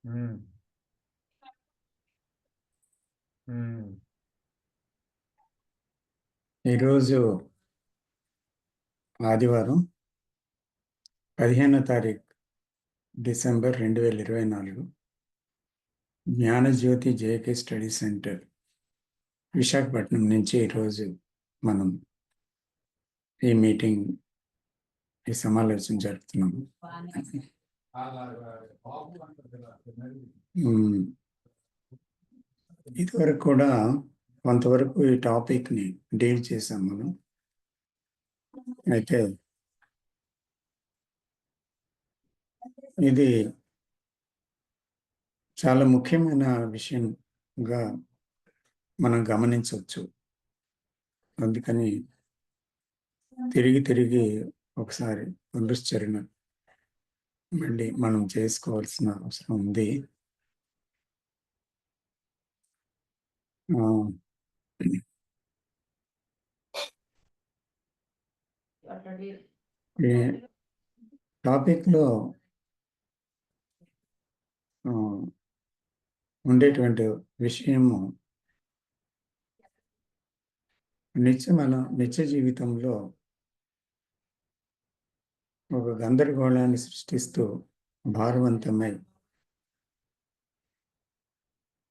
హ్మ్. హ్మ్. ఈరోజు ఆదివారం 15వ తారీఖు December 2024 Gnanajyothi JK study centre Visakhapatnam నుంచి ఈరోజు మనం ఈ సమావేశం జరుపుతున్నాము. ఇదివరకు కూడా కొంతవరకు ఈ టాపిక్ని డీల్ చేసాం మనం. అయితే ఇది చాలా ముఖ్యమైన విషయంగా మనం గమనించవచ్చు. అందుకని తిరిగి ఒకసారి పునశ్చరణ మళ్ళీ మనం చేసుకోవాల్సిన అవసరం ఉంది. ఈ టాపిక్లో ఉండేటువంటి విషయము నిత్య జీవితంలో ఒక గందరగోళాన్ని సృష్టిస్తూ భారవంతమై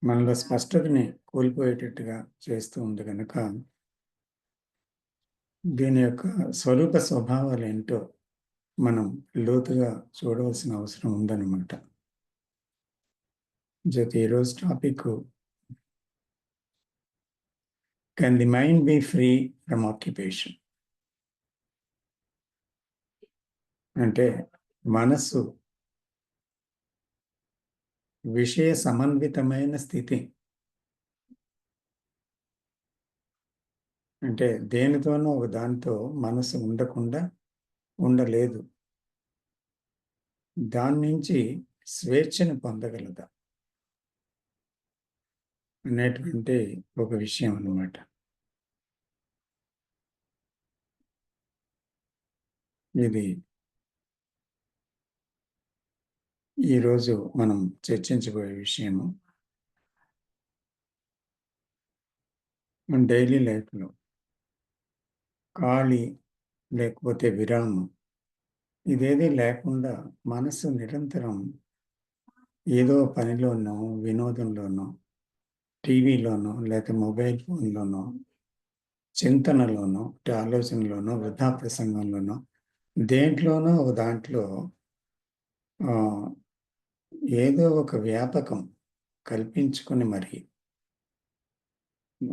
మనలో స్పష్టతని కోల్పోయేటట్టుగా చేస్తూ ఉంది కనుక దీని యొక్క స్వరూప స్వభావాలు ఏంటో మనం లోతుగా చూడవలసిన అవసరం ఉందన్నమాట. ఈరోజు topic can the mind be free from occupation, అంటే మనస్సు విషయ సమన్వితమైన స్థితి, అంటే దేనితోనో ఒక దాంతో మనసు ఉండలేదు, దాని నుంచి స్వేచ్ఛను పొందగలదా అనేటువంటి ఒక విషయం అన్నమాట. ఇది ఈరోజు మనం చర్చించబోయే విషయము. మన డైలీ లైఫ్లో ఖాళీ లేకపోతే విరామం ఇదేది లేకుండా మనసు నిరంతరం ఏదో పనిలోనో, వినోదంలోనో, టీవీలోనో, లేకపోతే మొబైల్ ఫోన్లోనో, చింతనలోనో, ఆలోచనలోనో, వృధా ప్రసంగంలోనో, దేంట్లోనో ఒక దాంట్లో ఏదో ఒక వ్యాపకం కల్పించుకొని మరి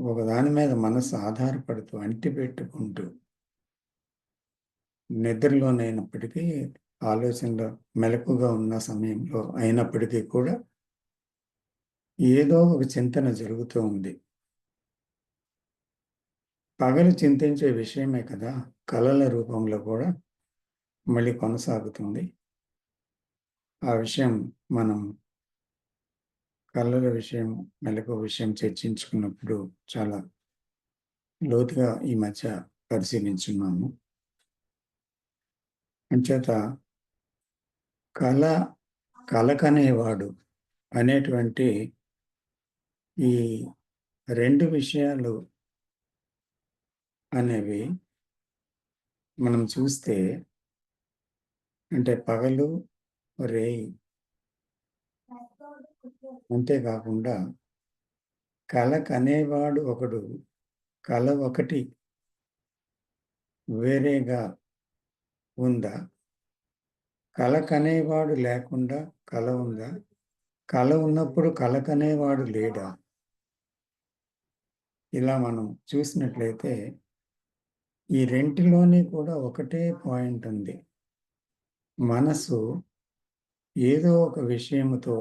ఒక దాని మీద మనసు ఆధారపడుతూ అంటిపెట్టుకుంటూ నిద్రలోనైనప్పటికీ, ఆలోచనలో మెలకుగా ఉన్న సమయంలో అయినప్పటికీ కూడా ఏదో ఒక చింతన జరుగుతూ ఉంది. పగలు చింతించే విషయమే కదా కళల రూపంలో కూడా మళ్ళీ కొనసాగుతుంది. ఆ విషయం మనం కళల విషయం, మెలకువ విషయం చర్చించుకున్నప్పుడు చాలా లోతుగా ఈ మధ్య పరిశీలించున్నాము. అంచేత కలకనేవాడు అనేటువంటి ఈ రెండు విషయాలు అనేవి మనం చూస్తే, అంటే పగలు రేయి, అంతేకాకుండా కల కనేవాడు ఒకడు, కల ఒకటి వేరేగా ఉందా? కల కనేవాడు లేకుండా కల ఉందా? కల ఉన్నప్పుడు కల కనేవాడు లేడా? ఇలా మనం చూసినట్లయితే ఈ రెంటిలోని కూడా ఒకటే పాయింట్ ఉంది. మనసు ఏదో ఒక విషయముతో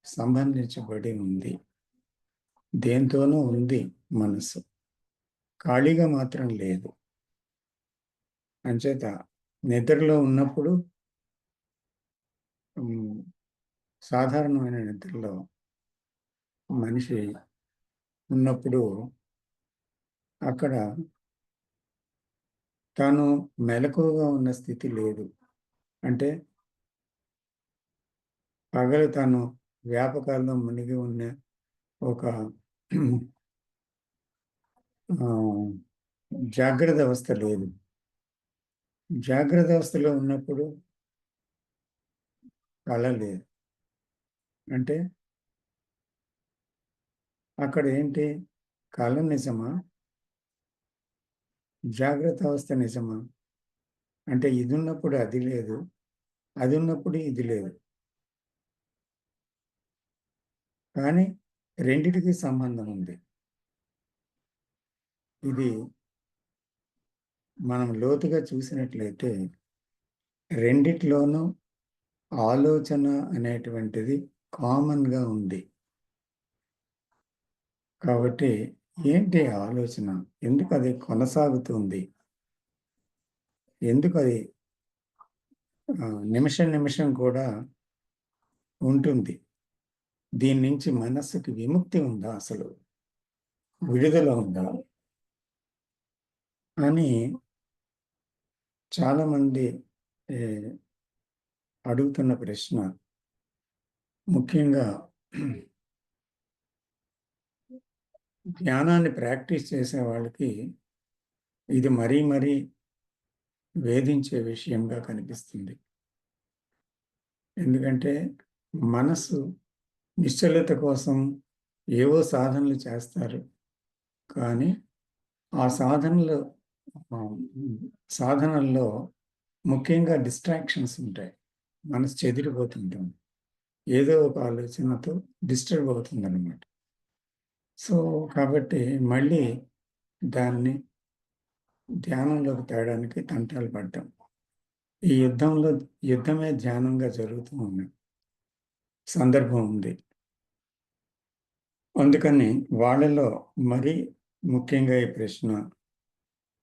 సంబంధించబడి ఉంది. దేంతోనూ ఉంది మనసు, ఖాళీగా మాత్రం లేదు. అంచేత నిద్రలో ఉన్నప్పుడు, సాధారణమైన నిద్రలో మనిషి ఉన్నప్పుడు అక్కడ తాను మెలకువగా ఉన్న స్థితి లేదు. అంటే పగలు తాను వ్యాపకాల్లో మునిగి ఉన్న ఒక జాగ్రత్త అవస్థ లేదు. జాగ్రత్త అవస్థలో ఉన్నప్పుడు కళ లేదు. అంటే అక్కడ ఏంటి? కళ నిజమా? జాగ్రత్త అవస్థ నిజమా? అంటే ఇది ఉన్నప్పుడు అది లేదు, అది ఉన్నప్పుడు ఇది లేదు. కానీ రెండిటికి సంబంధం ఉంది. ఇది మనం లోతుగా చూసినట్లయితే రెండిట్లోనూ ఆలోచన అనేటువంటిది కామన్‌గా ఉంది. కాబట్టి ఏంటి ఆలోచన? ఎందుకది కొనసాగుతుంది? ఎందుకది నిమిషం నిమిషం కూడా ఉంటుంది? దీని నుంచి మనస్సుకి విముక్తి ఉందా అసలు? విడుదల ఉందా? అని చాలామంది ఏ అడుగుతున్న ప్రశ్న. ముఖ్యంగా ధ్యానాన్ని ప్రాక్టీస్ చేసే వాళ్ళకి ఇది మరీ మరీ వేధించే విషయంగా కనిపిస్తుంది. ఎందుకంటే మనసు నిశ్చలత కోసం ఏవో సాధనలు చేస్తారు. కానీ ఆ సాధనల్లో ముఖ్యంగా డిస్ట్రాక్షన్స్ ఉంటాయి. మనసు చెదిరిపోతుంటుంది. ఏదో ఒక ఆలోచనతో డిస్టర్బ్ అవుతుందన్నమాట. సో, కాబట్టి మళ్ళీ దాన్ని ధ్యానంలోకి తేడానికి తంటాలు పడ్డాం. ఈ యుద్ధమే ధ్యానంగా జరుగుతూ ఉంది. సందర్భం ఉంది. అందుకని వాళ్ళలో మరీ ముఖ్యంగా ఈ ప్రశ్న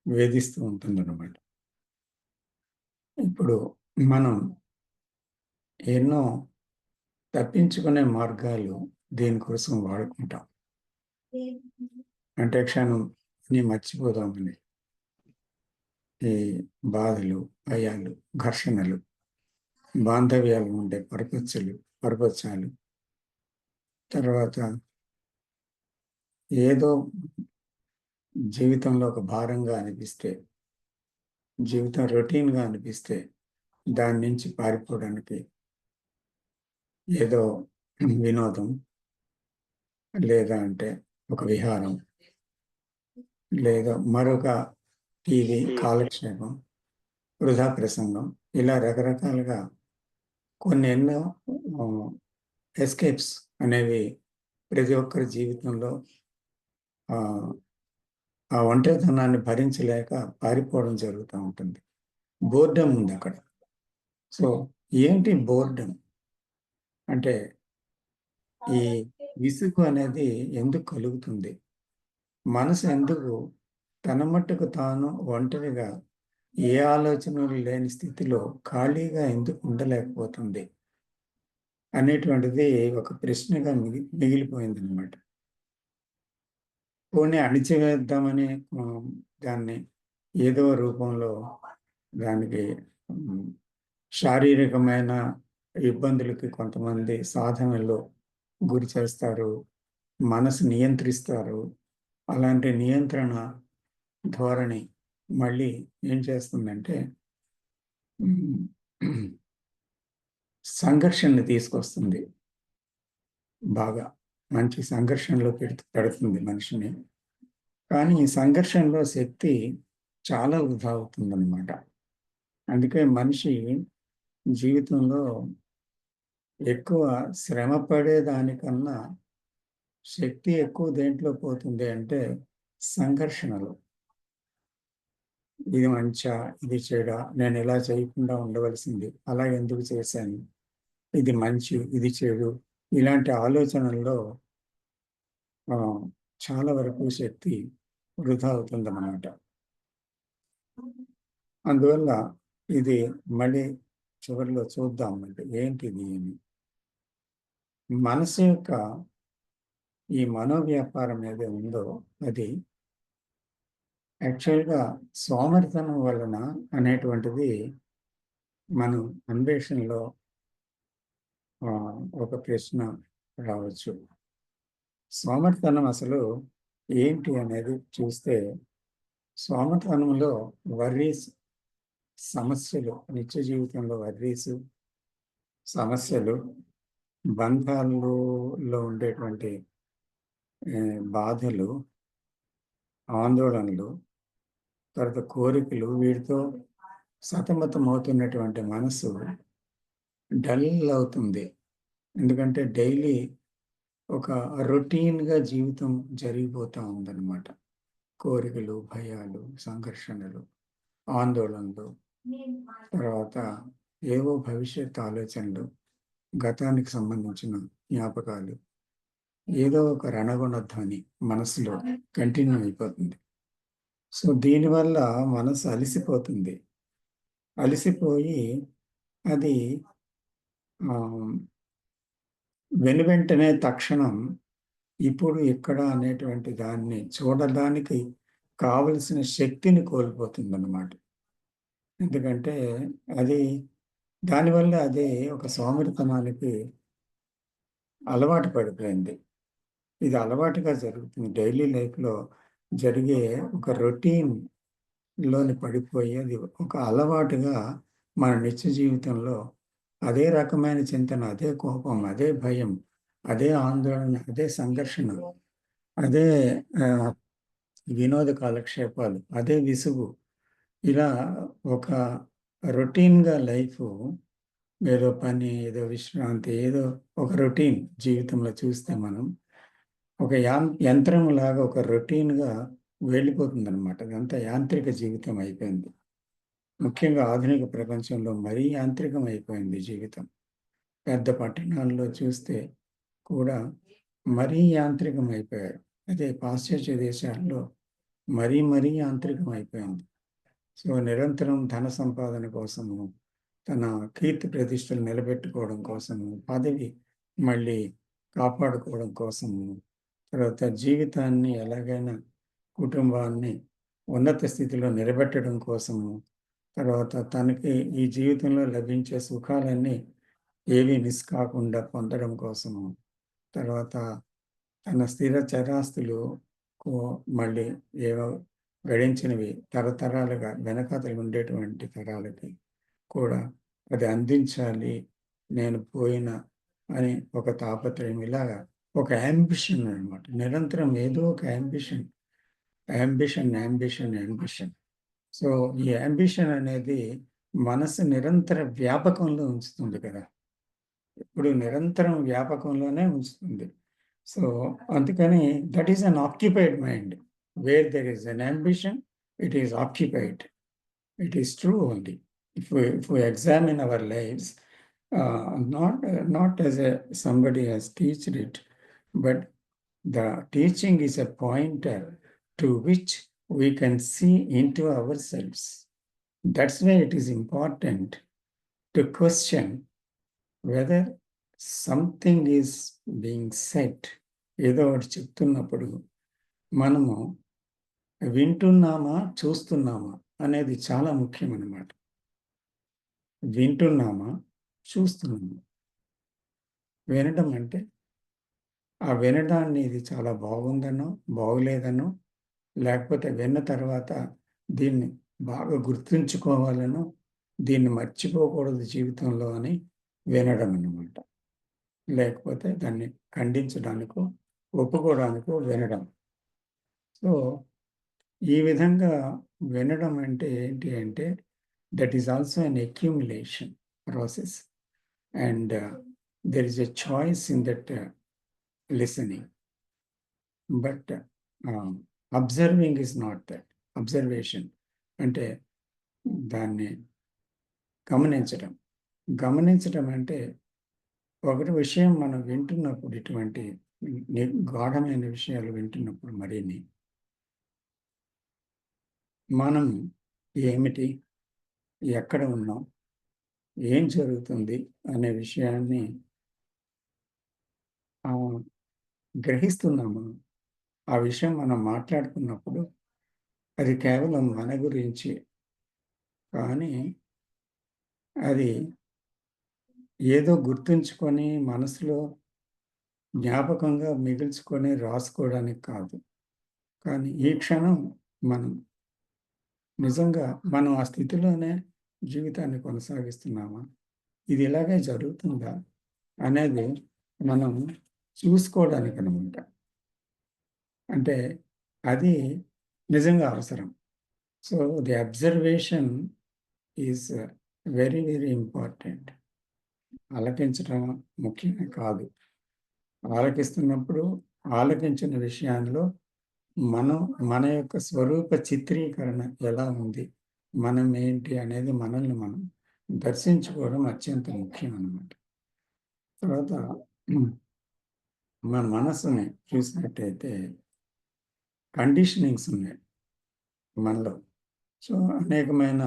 వేధిస్తూ ఉంటుందన్నమాట. ఇప్పుడు మనం ఎన్నో తప్పించుకునే మార్గాలు దీనికోసం వాడుకుంటాం. అంటే క్షణంని మర్చిపోదామని. ఈ బాధలు, భయాలు, ఘర్షణలు, బాంధవ్యాలు ఉండే పరపచ్చాలు, తర్వాత ఏదో జీవితంలో ఒక భారంగా అనిపిస్తే, జీవితం రొటీన్‌గా అనిపిస్తే, దాని నుంచి పారిపోవడానికి ఏదో వినోదం, లేదా అంటే ఒక విహారం, లేదా మరొక టీవీ కాలక్షేపం, వృధా ప్రసంగం, ఇలా రకరకాలుగా ఎన్నో ఎస్కేప్స్ అనేవి ప్రతి ఒక్కరి జీవితంలో ఆ ఒంటరితనాన్ని భరించలేక పారిపోవడం జరుగుతూ ఉంటుంది. బోర్డమ్ ఉంది అక్కడ. సో, ఏంటి బోర్డమ్? అంటే ఈ విసుగు అనేది ఎందుకు కలుగుతుంది? మనసు ఎందుకు తన మట్టుకు తాను ఒంటరిగా ఏ ఆలోచనలు లేని స్థితిలో ఖాళీగా ఎందుకు ఉండలేకపోతుంది? అనేటువంటిది ఒక ప్రశ్నగా మిగిలిపోయిందనమాట. పోనీ అణిచివేద్దామని దాన్ని ఏదో రూపంలో దానికి శారీరకమైన ఇబ్బందులకి కొంతమంది సాధనలో గురి చేస్తారు. మనసు నియంత్రిస్తారు. అలాంటి నియంత్రణ ధోరణి మళ్ళీ ఏం చేస్తుందంటే సంఘర్షణని తీసుకొస్తుంది. బాగా మంచి సంఘర్షణలో పెడుతుంది మనిషిని. కానీ ఈ సంఘర్షణలో శక్తి చాలా వృధా అవుతుందన్నమాట. అందుకే మనిషి జీవితంలో ఎక్కువ శ్రమ పడేదానికన్నా శక్తి ఎక్కువ దేంట్లో పోతుంది అంటే సంఘర్షణలో. ఇది మంచా? ఇది చెడా? నేను ఇలా చేయకుండా ఉండవలసింది. అలా ఎందుకు చేశాను? ఇది మంచి, ఇది చెడు. ఇలాంటి ఆలోచనల్లో చాలా వరకు శక్తి వృధా అవుతుందన్నమాట. అందువల్ల ఇది మళ్ళీ చివరిలో చూద్దాం అంటే ఏంటిది అని. మనసు యొక్క ఈ మనోవ్యాపారం ఏదో ఉందో అది యాక్చువల్‌గా సోమరితనం వలన అనేటువంటిది మనం అన్వేషణలో ఒక ప్రశ్న రావచ్చు. సోమరితనం అసలు ఏంటి అనేది చూస్తే, సోమరితనంలో వర్రీస్, సమస్యలు, నిత్య జీవితంలో వర్రీస్, సమస్యలు, బంధాల్లో ఉండేటువంటి బాధలు, ఆందోళనలు, తర్వాత కోరికలు, వీటితో సతమతమవుతున్నటువంటి మనసు డల్ అవుతుంది. ఎందుకంటే డైలీ ఒక రొటీన్‌గా జీవితం జరిగిపోతా ఉందన్నమాట. కోరికలు, భయాలు, సంఘర్షణలు, ఆందోళనలు, తర్వాత ఏవో భవిష్యత్ ఆలోచనలు, గతానికి సంబంధించిన జ్ఞాపకాలు, ఏదో ఒక రణగుణ ధ్వని మనసులో కంటిన్యూ అయిపోతుంది. సో, దీనివల్ల మనసు అలిసిపోతుంది. అలిసిపోయి అది ఆహ్, వెనువెంటనే తక్షణం ఇప్పుడు, ఇక్కడ అనేటువంటి దాన్ని చూడడానికి కావలసిన శక్తిని కోల్పోతుందన్నమాట. ఎందుకంటే అది దానివల్ల అది ఒక సోమరితనానికి అలవాటు పడిపోయింది. ఇది అలవాటుగా జరుగుతుంది. డైలీ లైఫ్‌లో జరిగే ఒక రొటీన్‌లోని పడిపోయి అది ఒక అలవాటుగా మన నిత్య జీవితంలో అదే రకమైన చింతన, అదే కోపం, అదే భయం, అదే ఆందోళన, అదే సంఘర్షణ, అదే ఆహ్, వినోద కాలక్షేపాలు, అదే విసుగు. ఇలా ఒక రొటీన్‌గా లైఫు, ఏదో పని, ఏదో విశ్రాంతి, ఏదో ఒక రొటీన్ జీవితంలో చూస్తే మనం ఒక యంత్రంలాగా ఒక రొటీన్‌గా వెళ్ళిపోతుందనమాట. అదంతా యాంత్రిక జీవితం అయిపోయింది. ముఖ్యంగా ఆధునిక ప్రపంచంలో మరీ యాంత్రికం అయిపోయింది జీవితం. పెద్ద పట్టణాల్లో చూస్తే కూడా మరీ యాంత్రికం అయిపోయారు. అదే పాశ్చాత్య దేశాల్లో మరీ మరీ యాంత్రికం అయిపోయింది. సో, నిరంతరం ధన సంపాదన కోసము, తన కీర్తి ప్రతిష్టలు నిలబెట్టుకోవడం కోసము, పదవి మళ్ళీ కాపాడుకోవడం కోసము, తర్వాత జీవితాన్ని ఎలాగైనా, కుటుంబాన్ని ఉన్నత స్థితిలో నిలబెట్టడం కోసము, తర్వాత తనకి ఈ జీవితంలో లభించే సుఖాలన్నీ ఏవి మిస్ కాకుండా పొందడం కోసము, తర్వాత తన స్థిర చరాస్తులు కో మళ్ళీ ఏవో గడించినవి తరతరాలుగా వెనకాతల ఉండేటువంటి తరాలకి కూడా అది అందించాలి, నేను పోయిన అని ఒక తాపత్రయం. ఇలాగా ఒక యాంబిషన్ అనమాట. నిరంతరం ఏదో ఒక ambition, ambition, ambition, ambition. So, ఈ యాంబిషన్ అనేది మనసు నిరంతర వ్యాపకంలో ఉంచుతుంది కదా! ఎప్పుడు నిరంతరం వ్యాపకంలోనే ఉంచుతుంది. సో, అందుకని that is an occupied mind. Where there is an ambition, it is occupied. It is true only. If we examine our lives, not as a somebody has teached it, but the teaching is a pointer to which we can see into ourselves. That's why it is important to question whether something is being said. ఏదో ఒకటి చెప్తున్నప్పుడు మనము వింటున్నామా, చూస్తున్నామా అనేది చాలా ముఖ్యమనమాట. వింటున్నామా, చూస్తున్నామా. వినడం అంటే, ఆ వినడాన్ని ఇది చాలా బాగుందనో, బాగోలేదనో, లేకపోతే విన్న తర్వాత దీన్ని బాగా గుర్తుంచుకోవాలనో, దీన్ని మర్చిపోకూడదు జీవితంలో అని వినడం అన్నమాట. లేకపోతే దాన్ని ఖండించడానికో, ఒప్పుకోవడానికో వినడం. సో, ఈ విధంగా వినడం అంటే ఏంటి అంటే, that is also an accumulation process, and there is a choice in that listening. But observing is not that. Observation అంటే దాన్ని గమనించడం. గమనించడం అంటే ఒకటి విషయం మనం వింటున్నప్పుడు, ఇటువంటి గాఢమైన విషయాలు వింటున్నప్పుడు మరిన్ని మనం ఏమిటి, ఎక్కడ ఉన్నాం, ఏం జరుగుతుంది అనే విషయాన్ని గ్రహిస్తున్నామా? ఆ విషయం మనం మాట్లాడుకున్నప్పుడు అది కేవలం మన గురించి కానీ, అది ఏదో గుర్తుంచుకొని మనసులో జ్ఞాపకంగా మిగిల్చుకొని రాసుకోవడానికి కాదు. కానీ ఈ క్షణం మనం నిజంగా మనం ఆ స్థితిలోనే జీవితాన్ని కొనసాగిస్తున్నామా? ఇది ఇలాగే జరుగుతుందా? అనేది మనం చూసుకోవడానికనమాట. అంటే అది నిజంగా అవసరం. So, the observation is very, very important. ఆలకించడం ముఖ్యమే కాదు. ఆలకిస్తున్నప్పుడు ఆలకించిన విషయాల్లో మనం మన యొక్క స్వరూప చిత్రీకరణ ఎలా ఉంది? మనం ఏంటి అనేది మనల్ని మనం దర్శించుకోవడం అత్యంత ముఖ్యం అన్నమాట. తర్వాత మన మనస్సుని చూసినట్టయితే కండిషనింగ్స్ ఉన్నాయి మనలో. సో, అనేకమైన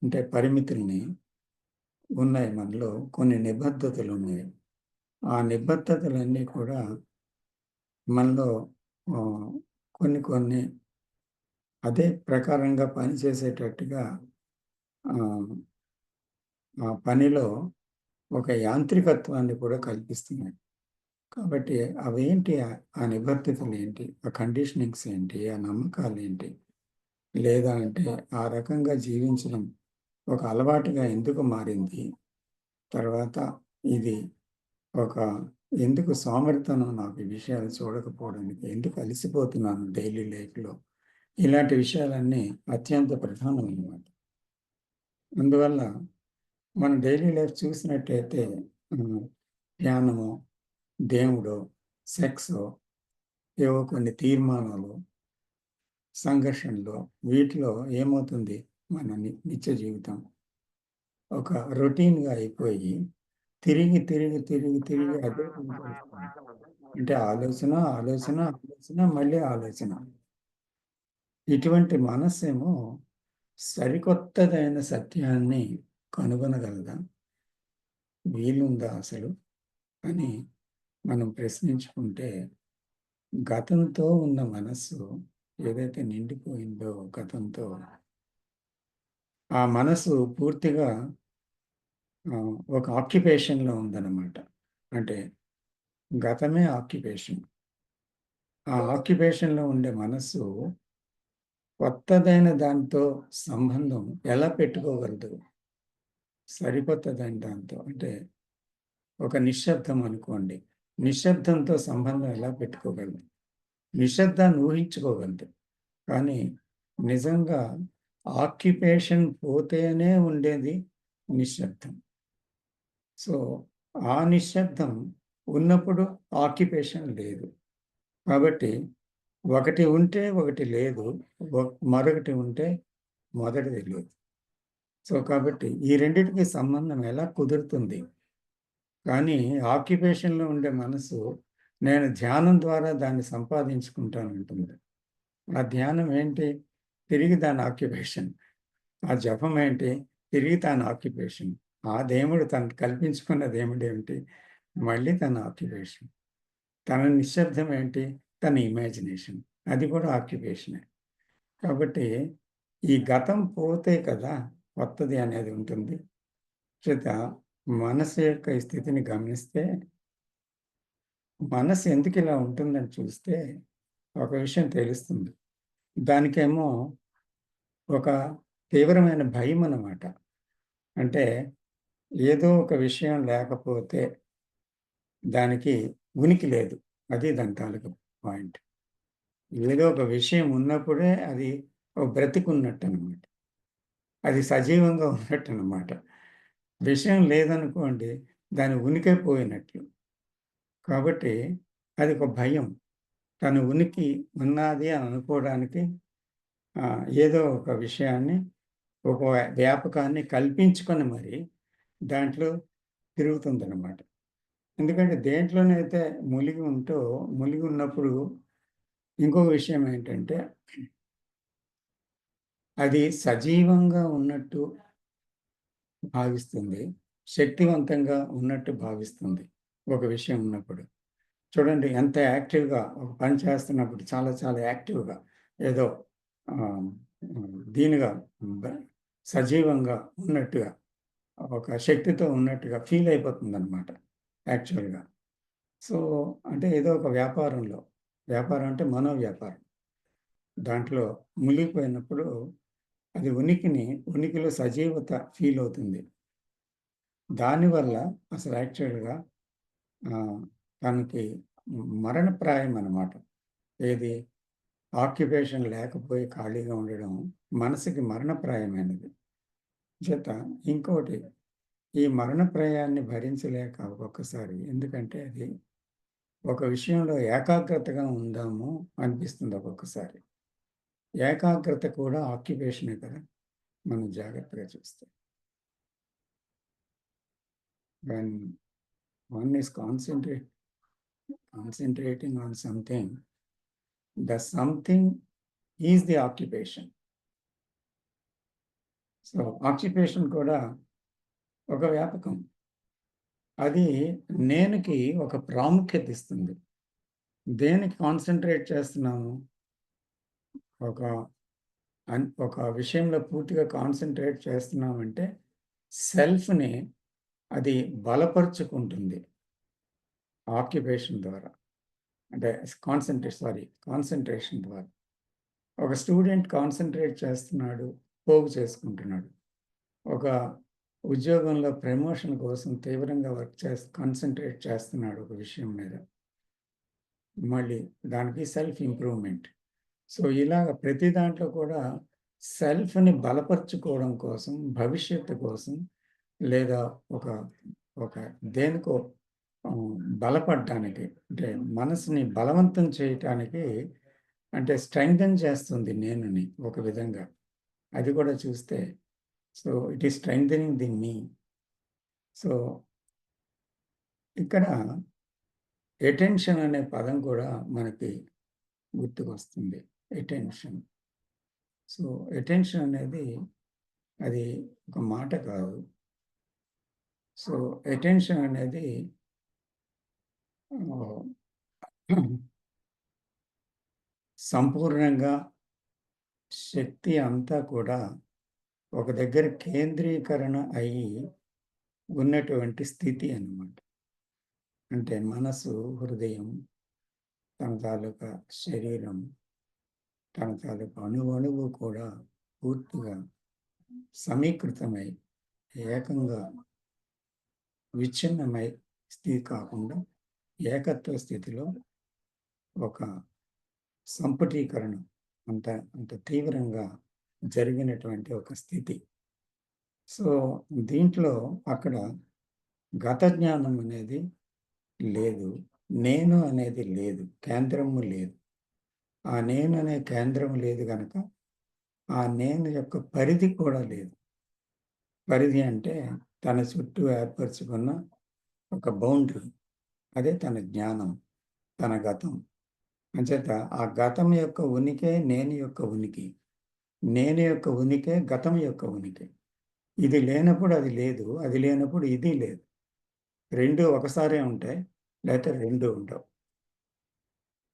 అంటే పరిమితుల్ని ఉన్నాయి మనలో. కొన్ని నిబద్ధతలున్నాయి. ఆ నిబద్ధతలన్నీ కూడా మనలో ఆహ్, కొన్ని కొన్ని అదే ప్రకారంగా పనిచేసేటట్టుగా ఆహ్, ఆ పనిలో ఒక యాంత్రికత్వాన్ని కూడా కల్పిస్తున్నాయి. కాబట్టి అవేంటి? ఆ నిబద్ధతలేంటి? ఆ కండిషనింగ్స్ ఏంటి? ఆ నమ్మకాలేంటి? లేదా అంటే ఆ రకంగా జీవించడం ఒక అలవాటుగా ఎందుకు మారింది? తర్వాత ఇది ఒక ఎందుకు సోమరితనం నాకు ఈ విషయాలు చూడకపోవడానికి? ఎందుకు అలసిపోతున్నాను డైలీ లైఫ్‌లో? ఇలాంటి విషయాలన్నీ అత్యంత ప్రధానమనమాట. అందువల్ల మన డైలీ లైఫ్ చూసినట్టయితే హ్మ్. ధ్యానమో, దేవుడో, సెక్సో, ఏవో కొన్ని తీర్మానాలు, సంఘర్షణలు వీటిలో ఏమవుతుంది? మన నిత్య జీవితం ఒక రొటీన్‌గా అయిపోయి తిరిగి, తిరిగి, తిరిగి, తిరిగి అదే పని చేస్తాం. అంటే ఆలోచన, ఆలోచన, ఆలోచన, మళ్ళీ ఆలోచన. ఇటువంటి మనస్సేమో సరికొత్తదైన సత్యాన్ని కనుగొనగలదా? వీలుందా అసలు? అని మనం ప్రశ్నించుకుంటే, గతంతో ఉన్న మనస్సు ఏదైతే నిండిపోయిందో గతంతో, ఆ మనసు పూర్తిగా ఒక ఆక్యుపేషన్‌లో ఉందన్నమాట. అంటే గతమే ఆక్యుపేషన్. ఆ ఆక్యుపేషన్‌లో ఉండే మనస్సు కొత్తదైన దాంతో సంబంధం ఎలా పెట్టుకోగలదు? సరికొత్తదైన దాంతో. అంటే ఒక నిశ్శబ్దం అనుకోండి. నిశ్శబ్దంతో సంబంధం ఎలా పెట్టుకోగలదు? నిశ్శబ్దాన్ని ఊహించుకోగలదు. కానీ నిజంగా ఆక్యుపేషన్ పోతేనే ఉండేది నిశ్శబ్దం. సో, ఆ నిశ్శబ్దం ఉన్నప్పుడు ఆక్యుపేషన్ లేదు. కాబట్టి ఒకటి ఉంటే ఒకటి లేదు. మరొకటి ఉంటే మొదటిది లేదు. సో, కాబట్టి ఈ రెండిటికి సంబంధం ఎలా కుదురుతుంది? కానీ ఆక్యుపేషన్‌లో ఉండే మనసు నేను ధ్యానం ద్వారా దాన్ని సంపాదించుకుంటానంటుంది. ఆ ధ్యానం ఏంటి? తిరిగి దాని ఆక్యుపేషన్. ఆ జపం ఏంటి? తిరిగి తన ఆక్యుపేషన్. ఆ దేవుడు తను కల్పించుకున్న దేవుడేమిటి? మళ్ళీ తన ఆక్యుపేషన్. తన నిశ్శబ్దం ఏంటి? తన ఇమాజినేషన్. అది కూడా ఆక్యుపేషనే. కాబట్టి ఈ గతం పోతే కదా కొత్తది అనేది ఉంటుంది. చేత మనసు యొక్క ఈ స్థితిని గమనిస్తే, మనసు ఎందుకిలా ఉంటుందని చూస్తే ఒక విషయం తెలుస్తుంది. దానికేమో ఒక తీవ్రమైన భయమనమాట. అంటే ఏదో ఒక విషయం లేకపోతే దానికి ఉనికి లేదు. అది దాని తాలూకు పాయింట్. ఏదో ఒక విషయం ఉన్నప్పుడే అది బ్రతికున్నట్టనమాట. అది సజీవంగా ఉన్నట్టనమాట. విషయం లేదనుకోండి దాని ఉనికే పోయినట్లు. కాబట్టి అది ఒక భయం. తన ఉనికి ఉన్నాది అని అనుకోవడానికి ఏదో ఒక విషయాన్ని, ఒక వ్యాపకాన్ని కల్పించుకొని మరి దాంట్లో తిరుగుతుందనమాట. ఎందుకంటే దేంట్లోనైతే మునిగి ఉన్నప్పుడు ఇంకొక విషయం ఏంటంటే, అది సజీవంగా ఉన్నట్టు భావిస్తుంది. శక్తివంతంగా ఉన్నట్టు భావిస్తుంది. ఒక విషయం ఉన్నప్పుడు. చూడండి ఎంత యాక్టివ్‌గా ఒక పని చేస్తున్నప్పుడు చాలా చాలా యాక్టివ్‌గా ఏదో ఆహ్, దీనిగా బ సజీవంగా ఉన్నట్టుగా ఒక శక్తితో ఉన్నట్టుగా ఫీల్ అయిపోతుందనమాట యాక్చువల్‌గా. సో, అంటే ఏదో ఒక వ్యాపారం అంటే మనోవ్యాపారం. దాంట్లో మునిగిపోయినప్పుడు అది ఉనికిలో సజీవత ఫీల్ అవుతుంది. దానివల్ల అసలు యాక్చువల్‌గా ఆహ్, తనకి మరణప్రాయం అన్నమాట. ఏది? ఆక్యుపేషన్ లేకపోయి ఖాళీగా ఉండడం మనసుకి మరణప్రాయమైనది. చేత ఇంకోటి ఈ మరణప్రాయాన్ని భరించలేక ఒక్కొక్కసారి ఎందుకంటే అది ఒక విషయంలో ఏకాగ్రతగా ఉందాము అనిపిస్తుంది ఒక్కొక్కసారి. ఏకాగ్రత కూడా ఆక్యుపేషనే కదా! మనం జాగ్రత్తగా చూస్తే. When one is concentrating on something, the something is the occupation. So, occupation కూడా ఒక వ్యాపకం. అది నేనుకి ఒక ప్రాముఖ్యత ఇస్తుంది. దేనికి కాన్సంట్రేట్ చేస్తున్నాము? ఒక ఒక విషయంలో పూర్తిగా కాన్సంట్రేట్ చేస్తున్నామంటే సెల్ఫ్‌ని అది బలపరుచుకుంటుంది ఆక్యుపేషన్ ద్వారా. అంటే కాన్సంట్రేషన్ ద్వారా. ఒక స్టూడెంట్ కాన్సంట్రేట్ చేస్తున్నాడు, పోగు చేసుకుంటున్నాడు. ఒక ఉద్యోగంలో ప్రమోషన్ కోసం తీవ్రంగా కాన్సంట్రేట్ చేస్తున్నాడు ఒక విషయం మీద. మళ్ళీ దానికి సెల్ఫ్ ఇంప్రూవ్‌మెంట్. సో, ఇలాగ ప్రతి దాంట్లో కూడా సెల్ఫ్‌ని బలపరుచుకోవడం కోసం, భవిష్యత్తు కోసం లేదా ఒక ఒక దేనికో ఆహ్, బలపడ్డానికి అంటే మనసుని బలవంతం చేయటానికి అంటే స్ట్రెంథెన్ చేస్తుంది నేనుని ఒక విధంగా. అది కూడా చూస్తే so, it is strengthening the me. So, ఇక్కడ అటెన్షన్ అనే పదం కూడా మనకి గుర్తుకొస్తుంది. అటెన్షన్. సో, అటెన్షన్ అనేది అది ఒక మాట కాదు. సో, అటెన్షన్ అనేది ఆహ్, సంపూర్ణంగా శక్తి అంతా కూడా ఒక దగ్గర కేంద్రీకరణ అయ్యి ఉన్నటువంటి స్థితి అన్నమాట. అంటే మనసు, హృదయం, తన తాలూకా శరీరం, తన తాలూకా అణువణువు కూడా పూర్తిగా సమీకృతమై, ఏకంగా విచ్ఛిన్నమై స్థితి కాకుండా ఏకత్వ స్థితిలో ఒక సంపుటీకరణ అంత అంత తీవ్రంగా జరిగినటువంటి ఒక స్థితి. సో, దీంట్లో అక్కడ గత జ్ఞానం అనేది లేదు. నేను అనేది లేదు. కేంద్రము లేదు. ఆ నేను అనే కేంద్రం లేదు గనక, ఆ నేను యొక్క పరిధి కూడా లేదు. పరిధి అంటే తన చుట్టూ ఏర్పరచుకున్న ఒక బౌండరీ. అదే తన జ్ఞానం, తన గతం. అంచేత ఆ గతం యొక్క ఉనికే నేను యొక్క ఉనికి. నేను యొక్క ఉనికే గతం యొక్క ఉనికి. ఇది లేనప్పుడు అది లేదు. అది లేనప్పుడు ఇది లేదు. 2 ఒకసారే ఉంటాయి. లేతే 2 ఉండవు.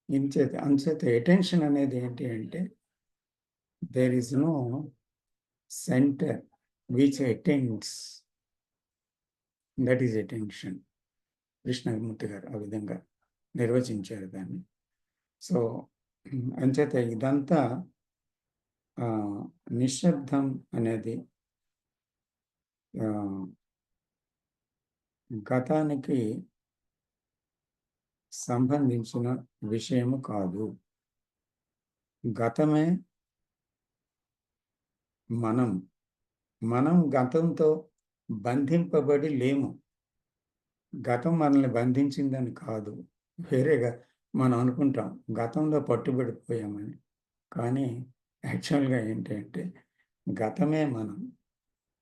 అంచేత అటెన్షన్ అనేది ఏంటి అంటే, there is no centre which attends. That is attention. Krishnamurti గారు ఆ విధంగా నిర్వచించారు దాన్ని. సో, అంచేత ఇదంతా నిశ్శబ్దం అనేది ఆహ్, గతానికి సంబంధించిన విషయము కాదు. గతమే మనం. మనం గతంతో బంధింపబడి లేము. గతం మనల్ని బంధించిందని కాదు. వేరేగా మనం అనుకుంటాం. గతంలో పట్టుబడిపోయామని. కానీ యాక్చువల్‌గా ఏంటంటే గతమే మనం.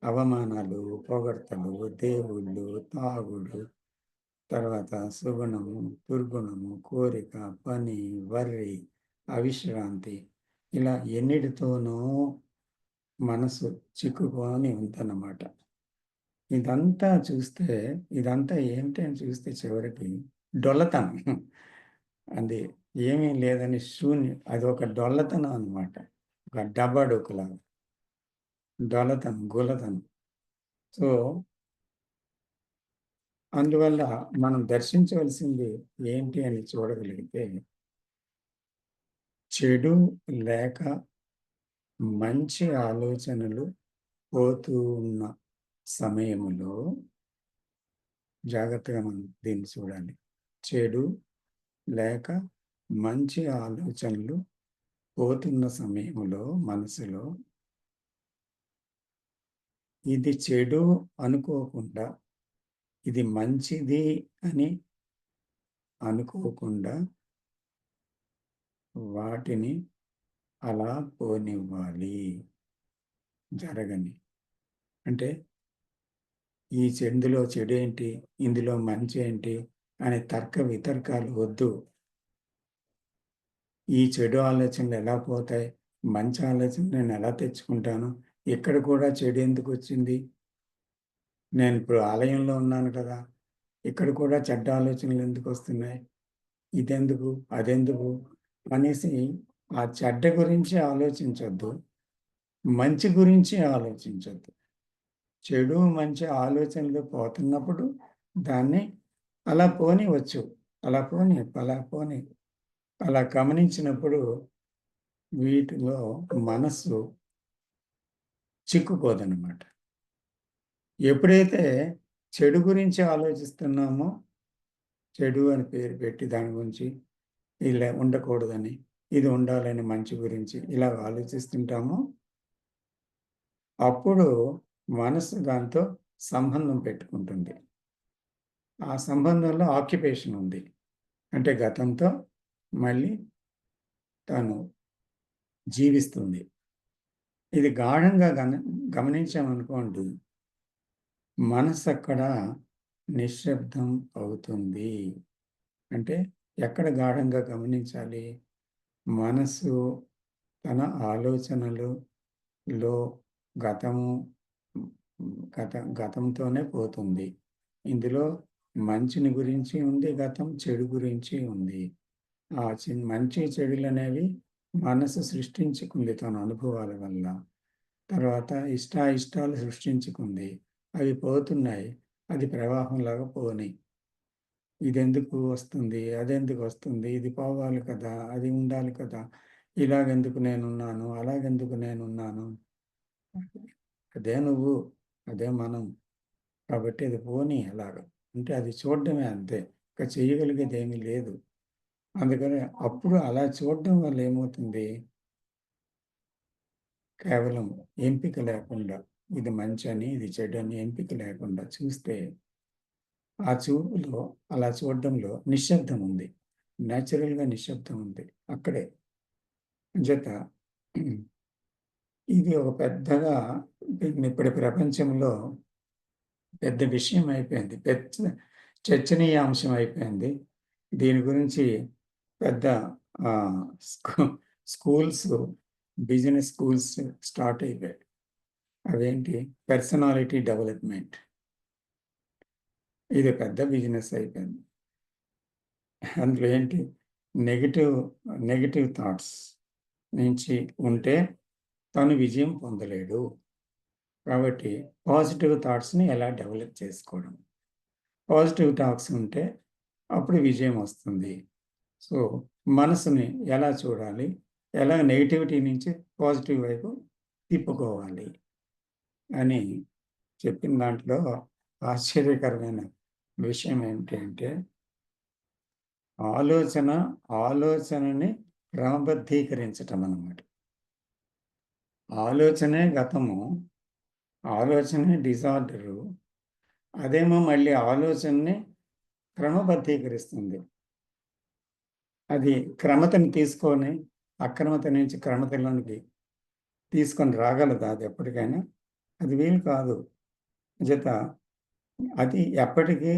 అవమానాలు, పొగడ్తలు, దేవుళ్ళు, తాగుడు, తర్వాత సుగుణము, దుర్గుణము, కోరిక, పని, వర్రి, అవిశ్రాంతి ఇలా ఎన్నిటితోనో మనసు చిక్కుకొని ఉందన్నమాట. ఇదంతా ఏంటి అని చూస్తే చివరికి డొల్లతనం. అది ఏమీ లేదని అదొక డొల్లతనం అన్నమాట. ఒక డబాడొకలాగా. డొల్లతనం, గుల్లతనం. సో అందువల్ల మనం దర్శించవలసింది ఏంటి అని చూడగలిగితే, చెడు లేక మంచి ఆలోచనలు పోతూ ఉన్న సమయములో జాగ్రత్తగా మనం దీన్ని చూడాలి. చెడు లేక మంచి ఆలోచనలు పోతున్న సమయంలో మనసులో ఇది చెడు అనుకోకుండా, ఇది మంచిది అని అనుకోకుండా వాటిని అలా పోనివ్వాలి. జరగని. అంటే ఈ ఇందులో చెడేంటి? ఇందులో మంచేంటి? అనే తర్క వితర్కాలు వద్దు. ఈ చెడు ఆలోచనలు ఎలా పోతాయి? మంచి ఆలోచనలు నేను ఎలా తెచ్చుకుంటాను? ఇక్కడ కూడా చెడు ఎందుకొచ్చింది? నేనిప్పుడు ఆలయంలో ఉన్నాను కదా! ఇక్కడ కూడా చెడ్డ ఆలోచనలు ఎందుకొస్తున్నాయి? ఇదెందుకు? అదెందుకు? అనేసి ఆ చెడ్డ గురించి ఆలోచించొద్దు. మంచి గురించి ఆలోచించొద్దు. చెడు, మంచి ఆలోచనలు పోతున్నప్పుడు దాన్ని అలా పోనివచ్చు. అలా పోనీ, అలా పోనీ. అలా గమనించినప్పుడు వీటిలో మనస్సు చిక్కుకోదనమాట. ఎప్పుడైతే చెడు గురించి ఆలోచిస్తున్నామో, చెడు అని పేరు పెట్టి దాని గురించి ఇలా ఉండకూడదని, ఇది ఉండాలని మంచి గురించి ఇలా ఆలోచిస్తుంటామో, అప్పుడు మనస్సు దాంతో సంబంధం పెట్టుకుంటుంది. ఆ సంబంధంలో ఆక్యుపేషన్ ఉంది. అంటే గతంతో మళ్ళీ తను జీవిస్తుంది. ఇది గాఢంగా గమనించామనుకోండి, మనసక్కడ నిశ్శబ్దం అవుతుంది. అంటే ఎక్కడ గాఢంగా గమనించాలి? మనసు తన ఆలోచనలలో గతము గతంతోనే పోతుంది. ఇందులో మంచిని గురించి ఉంది గతం, చెడు గురించి ఉంది. ఆ మంచి చెడులనేవి మనసు సృష్టించుకుంది తన అనుభవాల వల్ల. తర్వాత ఇష్టాయిష్టాలు సృష్టించుకుంది. అవి పోతున్నాయి. అది ప్రవాహంలాగా పోనీ. ఇదెందుకు వస్తుంది? అదెందుకు వస్తుంది? ఇది పోవాలి కదా! అది ఉండాలి కదా! ఇలాగెందుకు నేనున్నాను? అలాగెందుకు నేనున్నాను? అదే నువ్వు. అదే మనం. కాబట్టి అది పోనీ అలాగా. అంటే అది చూడడమే అంతే. ఇక చేయగలిగేదేమీ లేదు. అందుకని అప్పుడు అలా చూడడం వల్ల ఏమవుతుంది? కేవలం ఎంపిక లేకుండా ఇది మంచని, ఇది చెడని ఎంపిక లేకుండా చూస్తే, ఆ చూపులో అలా చూడడంలో నిశ్శబ్దం ఉంది. నేచురల్‌గా నిశ్శబ్దం ఉంది. అక్కడే. అంచేత ఇది ఒక పెద్దగా ఇప్పటి ప్రపంచంలో పెద్ద విషయం అయిపోయింది. చర్చనీయాంశం అయిపోయింది. దీని గురించి పెద్ద ఆహ్, స్కూ స్కూల్స్, బిజినెస్ స్కూల్స్ స్టార్ట్ అయిపోయాయి. అవేంటి? Personality development. ఇది పెద్ద బిజినెస్ అయిపోయింది. అందులో ఏంటి? నెగెటివ్, నెగెటివ్ థాట్స్ నుంచి ఉంటే తను విజయం పొందలేడు. కాబట్టి పాజిటివ్ థాట్స్‌ని ఎలా డెవలప్ చేసుకోవడం. పాజిటివ్ థాట్స్ ఉంటే అప్పుడు విజయం వస్తుంది. సో, మనసుని ఎలా చూడాలి? ఎలా నెగటివిటీ నుంచి పాజిటివ్ వైపు తిప్పుకోవాలి అని చెప్పిన దాంట్లో ఆశ్చర్యకరమైన విషయం ఏంటి అంటే, ఆలోచన, ఆలోచనని క్రమబద్ధీకరించటం అన్నమాట. ఆలోచనే గతము, ఆలోచనే డిజార్డరు. అదేమో మళ్ళీ ఆలోచనని క్రమబద్ధీకరిస్తుంది. అది క్రమతని తీసుకొని, అక్రమత నుంచి క్రమతలోనికి తీసుకొని రాగలదా అది ఎప్పటికైనా? అది వీలు కాదు. అంచేత అది ఎప్పటికీ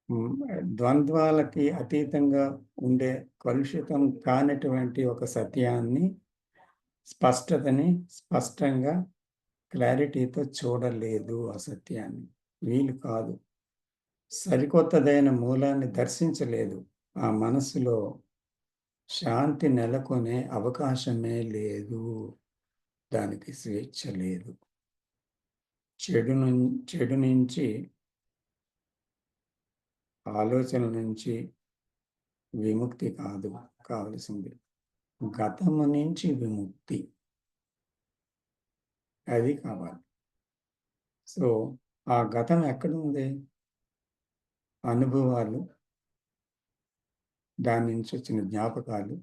హ్మ్. ద్వంద్వాలకి అతీతంగా ఉండే కలుషితం కానటువంటి ఒక సత్యాన్ని, స్పష్టతని స్పష్టంగా క్లారిటీతో చూడలేదు ఆ సత్యాన్ని. వీలు కాదు. సరికొత్తదైన మూలాన్ని దర్శించలేదు. ఆ మనస్సులో శాంతి నెలకొనే అవకాశమే లేదు. దానికి స్వేచ్ఛ లేదు. చెడు నుంచి ఆలోచనల నుంచి విముక్తి కాదు కావలసింది. గతము నుంచి విముక్తి. అది కావాలి. సో, ఆ గతం ఎక్కడుంది? అనుభవాలు, దాని నుంచి వచ్చిన జ్ఞాపకాలు,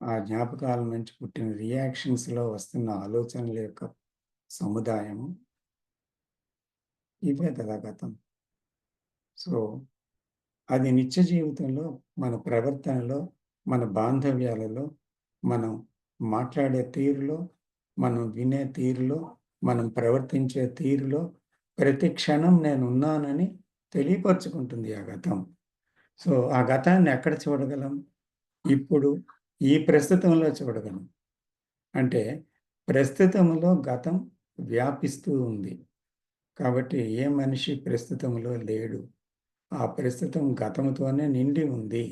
ఆ జ్ఞాపకాల నుంచి పుట్టిన రియాక్షన్స్‌లో వస్తున్న ఆలోచనల యొక్క సముదాయము. ఇవే కదా గతం. సో, అది నిత్య జీవితంలో, మన ప్రవర్తనలో, మన బాంధవ్యాలలో, మనం మాట్లాడే తీరులో, మనం వినే తీరులో, మనం ప్రవర్తించే తీరులో ప్రతి క్షణం నేనున్నానని తెలియపరుచుకుంటుంది ఆ గతం. సో, ఆ గతాన్ని ఎక్కడ చూడగలం? ఇప్పుడు ఈ ప్రస్తుతంలో చూడగలం. అంటే ప్రస్తుతంలో గతం వ్యాపిస్తూ ఉంది. కాబట్టి ఏ మనిషి ప్రస్తుతంలో లేడు. ఆ ప్రస్తుతం గతముతోనే నిండి ఉంది.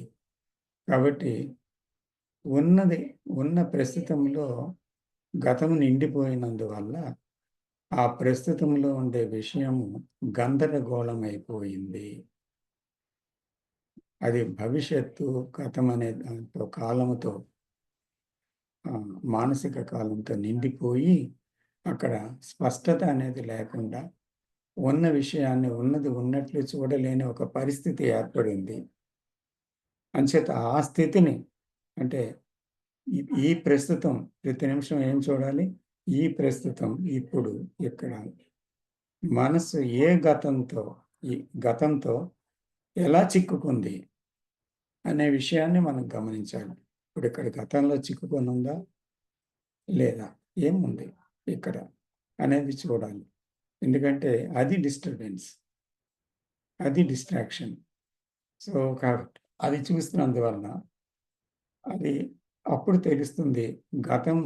కాబట్టి ఉన్న ప్రస్తుతంలో గతం నిండిపోయినందువల్ల ఆ ప్రస్తుతంలో ఉండే విషయము గందరగోళమైపోయింది. అది భవిష్యత్తు, గతం అనే దాంతో కాలముతో మానసిక కాలంతో నిండిపోయి అక్కడ స్పష్టత అనేది లేకుండా ఉన్న విషయాన్ని ఉన్నది ఉన్నట్లు చూడలేని ఒక పరిస్థితి ఏర్పడింది. అంచేత ఆ స్థితిని అంటే ఈ ప్రస్తుతం ప్రతి నిమిషం ఏం చూడాలి? ఈ ప్రస్తుతం, ఇప్పుడు, ఇక్కడ మనస్సు ఏ గతంతో ఈ గతంతో ఎలా చిక్కుకుంది అనే విషయాన్ని మనం గమనించాలి. ఇప్పుడు ఇక్కడ గతంలో చిక్కుకొని ఉందా? లేదా? ఏముంది ఇక్కడ అనేది చూడాలి. ఎందుకంటే అది డిస్టర్బెన్స్. అది డిస్ట్రాక్షన్. సో, కాబట్టి అది చూస్తున్నందువలన అది అప్పుడు తెలుస్తుంది. గతం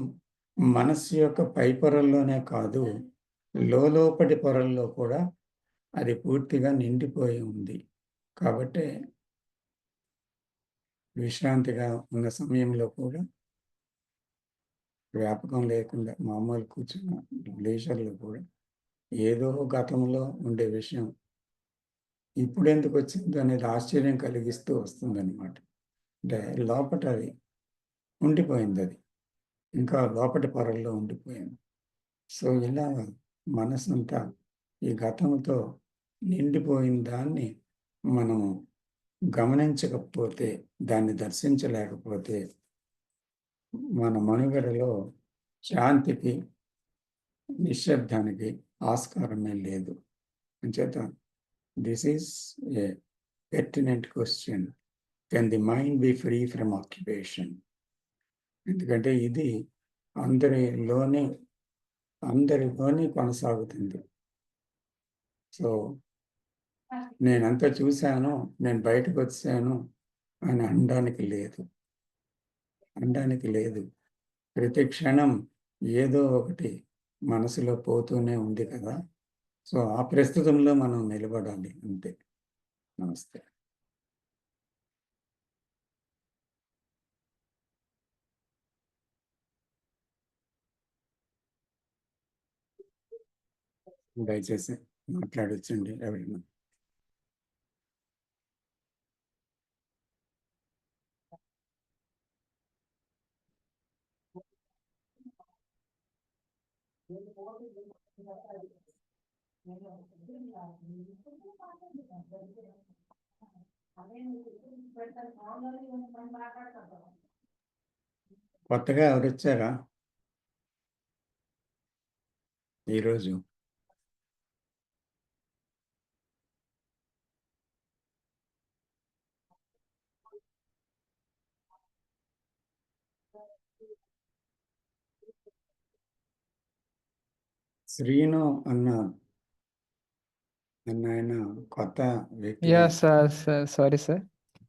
మనస్సు యొక్క పై పొరల్లోనే కాదు, లోలోపటి పొరల్లో కూడా అది పూర్తిగా నిండిపోయి ఉంది. కాబట్టే విశ్రాంతిగా ఉన్న సమయంలో కూడా వ్యాపకం లేకుండా మామూలు కూర్చున్న లీజర్‌లో కూడా ఏదో గతంలో ఉండే విషయం ఇప్పుడెందుకొచ్చింది అనేది ఆశ్చర్యం కలిగిస్తూ వస్తుందనమాట. అంటే లోపట అది ఉండిపోయిందది. ఇంకా లోపటి పొరల్లో ఉండిపోయింది. సో, ఇలా మనసంతా ఈ గతంతో నిండిపోయిన దాన్ని మనము గమనించకపోతే, దాన్ని దర్శించలేకపోతే, మన మనుగడలో శాంతికి, నిశ్శబ్దానికి ఆస్కారమే లేదు. అంచేత this is a pertinent question. Can the mind be free from occupation? ఎందుకంటే ఇది అందరిలోని అందరిలోని కొనసాగుతుంది. సో, నేనంతా చూశాను, నేను బయటకొచ్చేసాను అని అనడానికి లేదు. అనడానికి లేదు. ప్రతి క్షణం ఏదో ఒకటి మనసులో పోతూనే ఉంది కదా! సో, ఆ ప్రస్తుతంలో మనం నిలబడాలి అంతే. నమస్తే. దయచేసి మాట్లాడొచ్చండి ఎవరైనా. కొత్తగా ఎవరొచ్చారా ఈరోజు? శ్రీను అన్నాయన కొత్త వ్యక్తిగా యా సార్ సారీ సార్.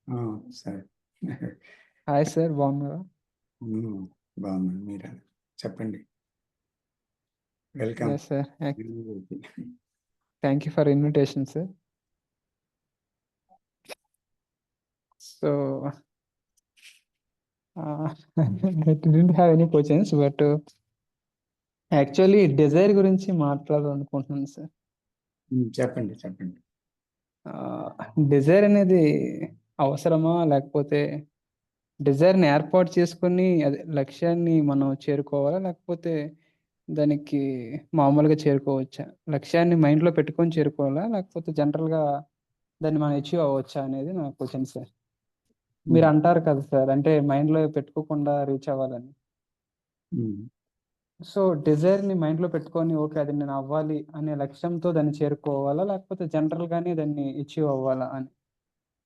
ఆ! సరే. హాయ్ సార్, బాగున్నారా? బాగున్నాను. మీరు చెప్పండి. Welcome. Yes sir, thank you for invitation sir. So I didn't have any questions, but actually desire గురించి మాట్లాడాలనుకుంటున్నాను సార్. చెప్పండి. డిజైర్ అనేది అవసరమా? లేకపోతే డిజైర్‌ని ఏర్పాటు చేసుకొని అదే లక్ష్యాన్ని మనం చేరుకోవాలా? లేకపోతే దానికి మామూలుగా చేరుకోవచ్చా? లక్ష్యాన్ని మైండ్‌లో పెట్టుకొని చేరుకోవాలా? లేకపోతే జనరల్‌గా దాన్ని మనం అచీవ్ అవ్వచ్చా అనేది నా క్వెషన్ సార్. మీరంటారు కదా సార్! అంటే మైండ్‌లో పెట్టుకోకుండా రీచ్ అవ్వాలని. ఉమ్. సో, డిజైర్‌ని మైండ్‌లో పెట్టుకొని ఓకే. అది నేను అవ్వాలి అనే లక్ష్యంతో దాన్ని చేరుకోవాలా? లేకపోతే జనరల్‌గానే దాన్ని అచీవ్ అవ్వాలా అని.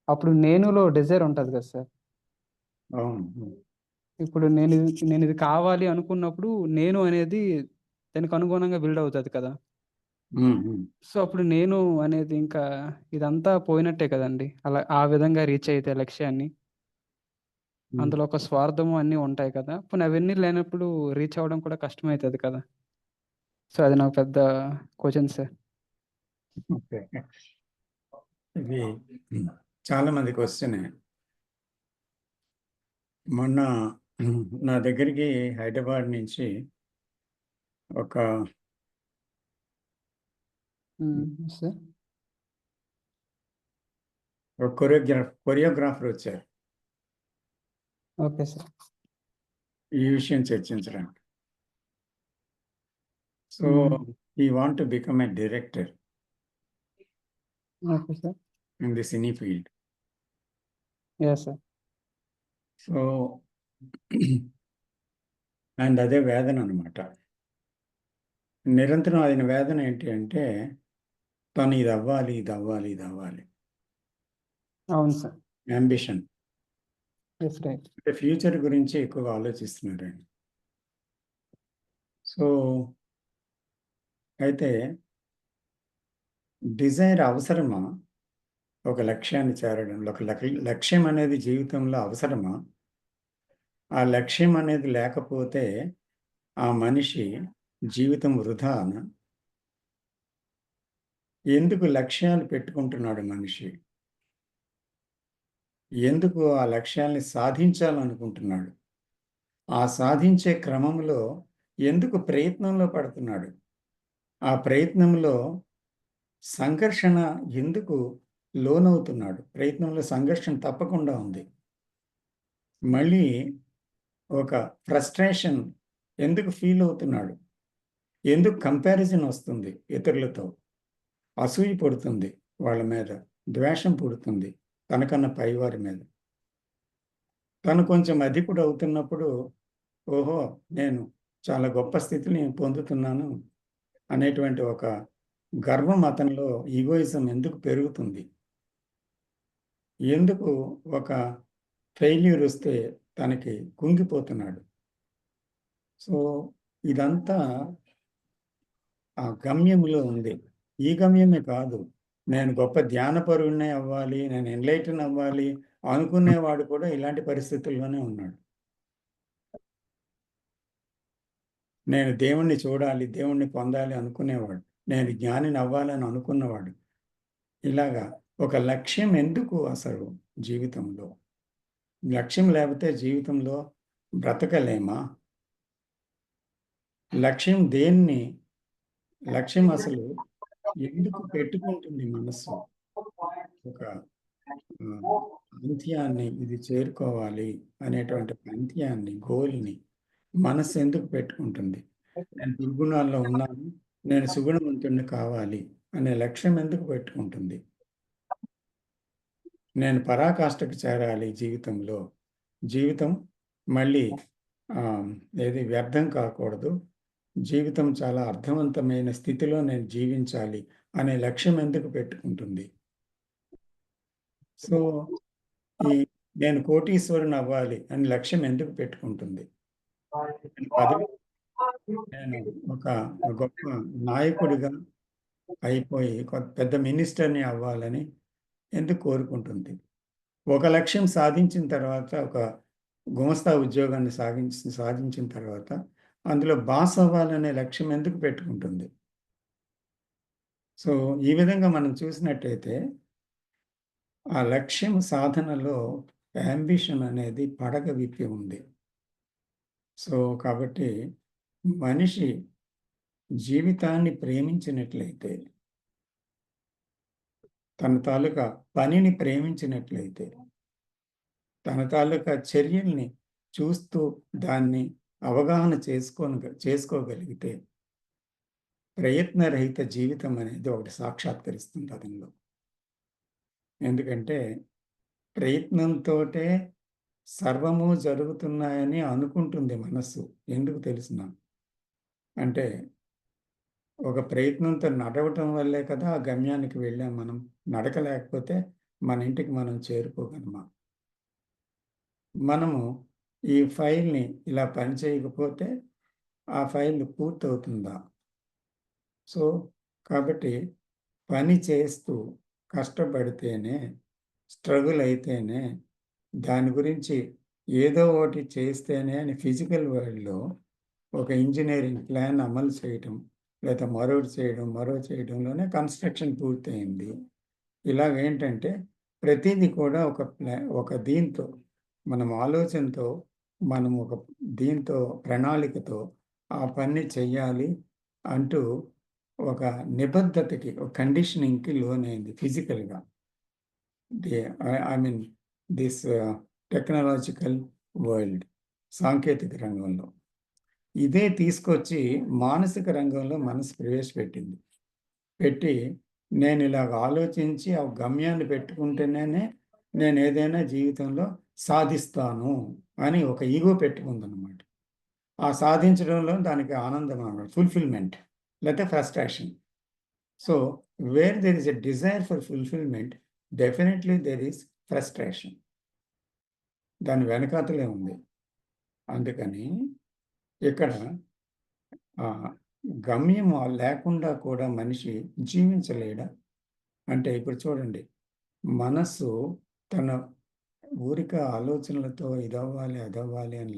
అప్పుడు నేనులో డిజైర్ ఉంటది కదా సార్! అవును. ఇప్పుడు నేనిది కావాలి అనుకున్నప్పుడు నేను అనేది దానికి అనుగుణంగా బిల్డ్ అవుతది కదా! ఉమ్, ఉమ్, సో, అప్పుడు నేను అనేది ఇంకా ఇదంతా పోయినట్టే కదండీ! అలా ఆ విధంగా రీచ్ అయితే లక్ష్యాన్ని. ఉమ్. అందులో ఒక స్వార్థము అన్నీ ఉంటాయి కదా! పోనీ అవన్నీ లేనప్పుడు రీచ్ అవ్వడం కూడా కష్టమైతది కదా! సో, అది నాకు పెద్ద క్వెషన్ సార్. ఓకే. ఇది చాలా మంది క్వశ్చనే. మొన్న నా దగ్గరికి హైదరాబాద్ నుంచి ఒక సార్. కొరియోగ్రాఫర్ వచ్చారు ఓకే సార్. ఈ విషయం చర్చించడానికి. సో హ్మ్. ఈ want to become a director okay sir. In the cine field. Yeah! Sir. So and అదే వేదన అనమాట. నిరంతరం ఆయన వేదన ఏంటి అంటే తను ఇది అవ్వాలి, ఇది అవ్వాలి, ఇది అవ్వాలి. అవును సార్. అంబిషన్. యెస్. రైట్. అంటే ఫ్యూచర్ గురించి ఎక్కువగా ఆలోచిస్తున్నారు ఆయన. సో అయితే డిజైర్ అవసరమా? ఒక లక్ష్యాన్ని చేరడంలో ఒక లక్ష్యం అనేది జీవితంలో అవసరమా? ఆ లక్ష్యం అనేది లేకపోతే ఆ మనిషి జీవితం వృధానా? ఎందుకు లక్ష్యాలు పెట్టుకుంటున్నాడు మనిషి? ఎందుకు ఆ లక్ష్యాల్ని సాధించాలనుకుంటున్నాడు? ఆ సాధించే క్రమంలో ఎందుకు ప్రయత్నంలో పడుతున్నాడు? ఆ ప్రయత్నంలో సంఘర్షణ ఎందుకు లోనవుతున్నాడు? ప్రయత్నంలో సంఘర్షణ తప్పకుండా ఉంది. మళ్ళీ ఒక ఫ్రస్ట్రేషన్ ఎందుకు ఫీల్ అవుతున్నాడు? ఎందుకు కంపారిజన్ వస్తుంది ఇతరులతో? అసూయ పుడుతుంది వాళ్ళ మీద. ద్వేషం పుడుతుంది తనకన్నా పైవారి మీద. తను కొంచెం అధికుడు అవుతున్నప్పుడు, ఓహో! నేను చాలా గొప్ప స్థితిని పొందుతున్నాను అనేటువంటి ఒక గర్వం అతనిలో ఈగోయిజం ఎందుకు పెరుగుతుంది? ఎందుకు ఒక ఫెయిల్యూర్ వస్తే తనకి కుంగిపోతున్నాడు? సో, ఇదంతా ఆ గమ్యములో ఉంది. ఈ గమ్యమే కాదు. నేను గొప్ప ధ్యానపరుడినే అవ్వాలి, నేను ఎన్‌లైటన్ అవ్వాలి అనుకునేవాడు కూడా ఇలాంటి పరిస్థితుల్లోనే ఉన్నాడు. నేను దేవుణ్ణి చూడాలి, దేవుణ్ణి పొందాలి అనుకునేవాడు. నేను జ్ఞానిని అవ్వాలని అనుకున్నవాడు. ఇలాగా ఒక లక్ష్యం ఎందుకు అసలు జీవితంలో? లక్ష్యం లేకపోతే జీవితంలో బ్రతకలేమా? లక్ష్యం దేన్ని లక్ష్యం అసలు ఎందుకు పెట్టుకుంటుంది మనస్సు? ఒక అంత్యాన్ని ఇది చేరుకోవాలి అనేటువంటి అంత్యాన్ని, గోల్‌ని మనస్సు ఎందుకు పెట్టుకుంటుంది? నేను దుర్గుణాల్లో ఉన్నాను. నేను సుగుణవంతుడిని కావాలి అనే లక్ష్యం ఎందుకు పెట్టుకుంటుంది? నేను పరాకాష్ఠకు చేరాలి జీవితంలో. జీవితం మళ్ళీ ఆహ్, ఏది వ్యర్థం కాకూడదు. జీవితం చాలా అర్థవంతమైన స్థితిలో నేను జీవించాలి అనే లక్ష్యం ఎందుకు పెట్టుకుంటుంది? సో, ఈ నేను కోటీశ్వరునవ్వాలి అని లక్ష్యం ఎందుకు పెట్టుకుంటుంది? నేను పదవి నేను ఒక గొప్ప నాయకుడిగా అయిపోయి పెద్ద మినిస్టర్‌ని అవ్వాలని ఎందుకు కోరుకుంటుంది? ఒక లక్ష్యం సాధించిన తర్వాత ఒక గుమస్తా ఉద్యోగాన్ని సాధించిన తర్వాత అందులో బాస్ అవ్వాలనే లక్ష్యం ఎందుకు పెట్టుకుంటుంది? సో, ఈ విధంగా మనం చూసినట్టయితే ఆ లక్ష్యం సాధనలో యాంబిషన్ అనేది పడగ విప్పి ఉంది. సో, కాబట్టి మనిషి జీవితాన్ని ప్రేమించినట్లయితే తన తాలూకా పనిని ప్రేమించినట్లయితే, తన తాలూకా చర్యల్ని చూస్తూ దాన్ని అవగాహన చేసుకోగలిగితే ప్రయత్నరహిత జీవితం అనేది ఒకటి సాక్షాత్కరిస్తుంది అతనిలో. ఎందుకంటే ప్రయత్నంతోటే సర్వము జరుగుతున్నాయని అనుకుంటుంది మనస్సు. ఎందుకు తెలుసునా? అంటే ఒక ప్రయత్నంతో నడవటం వల్లే కదా ఆ గమ్యానికి వెళ్ళాం మనం. నడక లేకపోతే మన ఇంటికి మనం చేరుకోగలమా? మనము ఈ ఫైల్‌ని ఇలా పని చేయకపోతే ఆ ఫైల్ పూర్తవుతుందా? సో, కాబట్టి పని చేస్తూ కష్టపడితేనే, స్ట్రగుల్ అయితేనే, దాని గురించి ఏదో ఒకటి చేస్తేనే అని ఫిజికల్ వరల్డ్‌లో ఒక ఇంజినీరింగ్ ప్లాన్ అమలు చేయటం, లేదా మరొకటి చేయడం, చేయడంలోనే కన్‌స్ట్రక్షన్ పూర్తయింది. ఇలాగేంటంటే ప్రతీది కూడా ఒక దీంతో మనం ఆలోచనతో, మనం ఒక దీంతో ప్రణాళికతో ఆ పని చెయ్యాలి అంటూ ఒక నిబద్ధతకి, ఒక కండిషనింగ్‌కి లోనైంది ఫిజికల్‌గా. I mean this technological world, సాంకేతిక రంగంలో. ఇదే తీసుకొచ్చి మానసిక రంగంలో మనసు ప్రవేశపెట్టింది. పెట్టి నేనిలాగ ఆలోచించి ఆ గమ్యాన్ని పెట్టుకుంటేనే నేనేదైనా జీవితంలో సాధిస్తాను అని ఒక ఈగో పెట్టుకుందనమాట. ఆ సాధించడంలో దానికి ఆనందం అన్నమాట. ఫుల్‌ఫిల్‌మెంట్ లేతే frustration. So, where there is a desire for fulfilment, definitely there is frustration. దాని వెనకాతలే ఉంది. అందుకని ఇక్కడ గమ్యం లేకుండా కూడా మనిషి జీవించలేడా? అంటే ఇప్పుడు చూడండి, మనస్సు తన ఊరికే ఆలోచనలతో ఇదవ్వాలి, అదవ్వాలి అని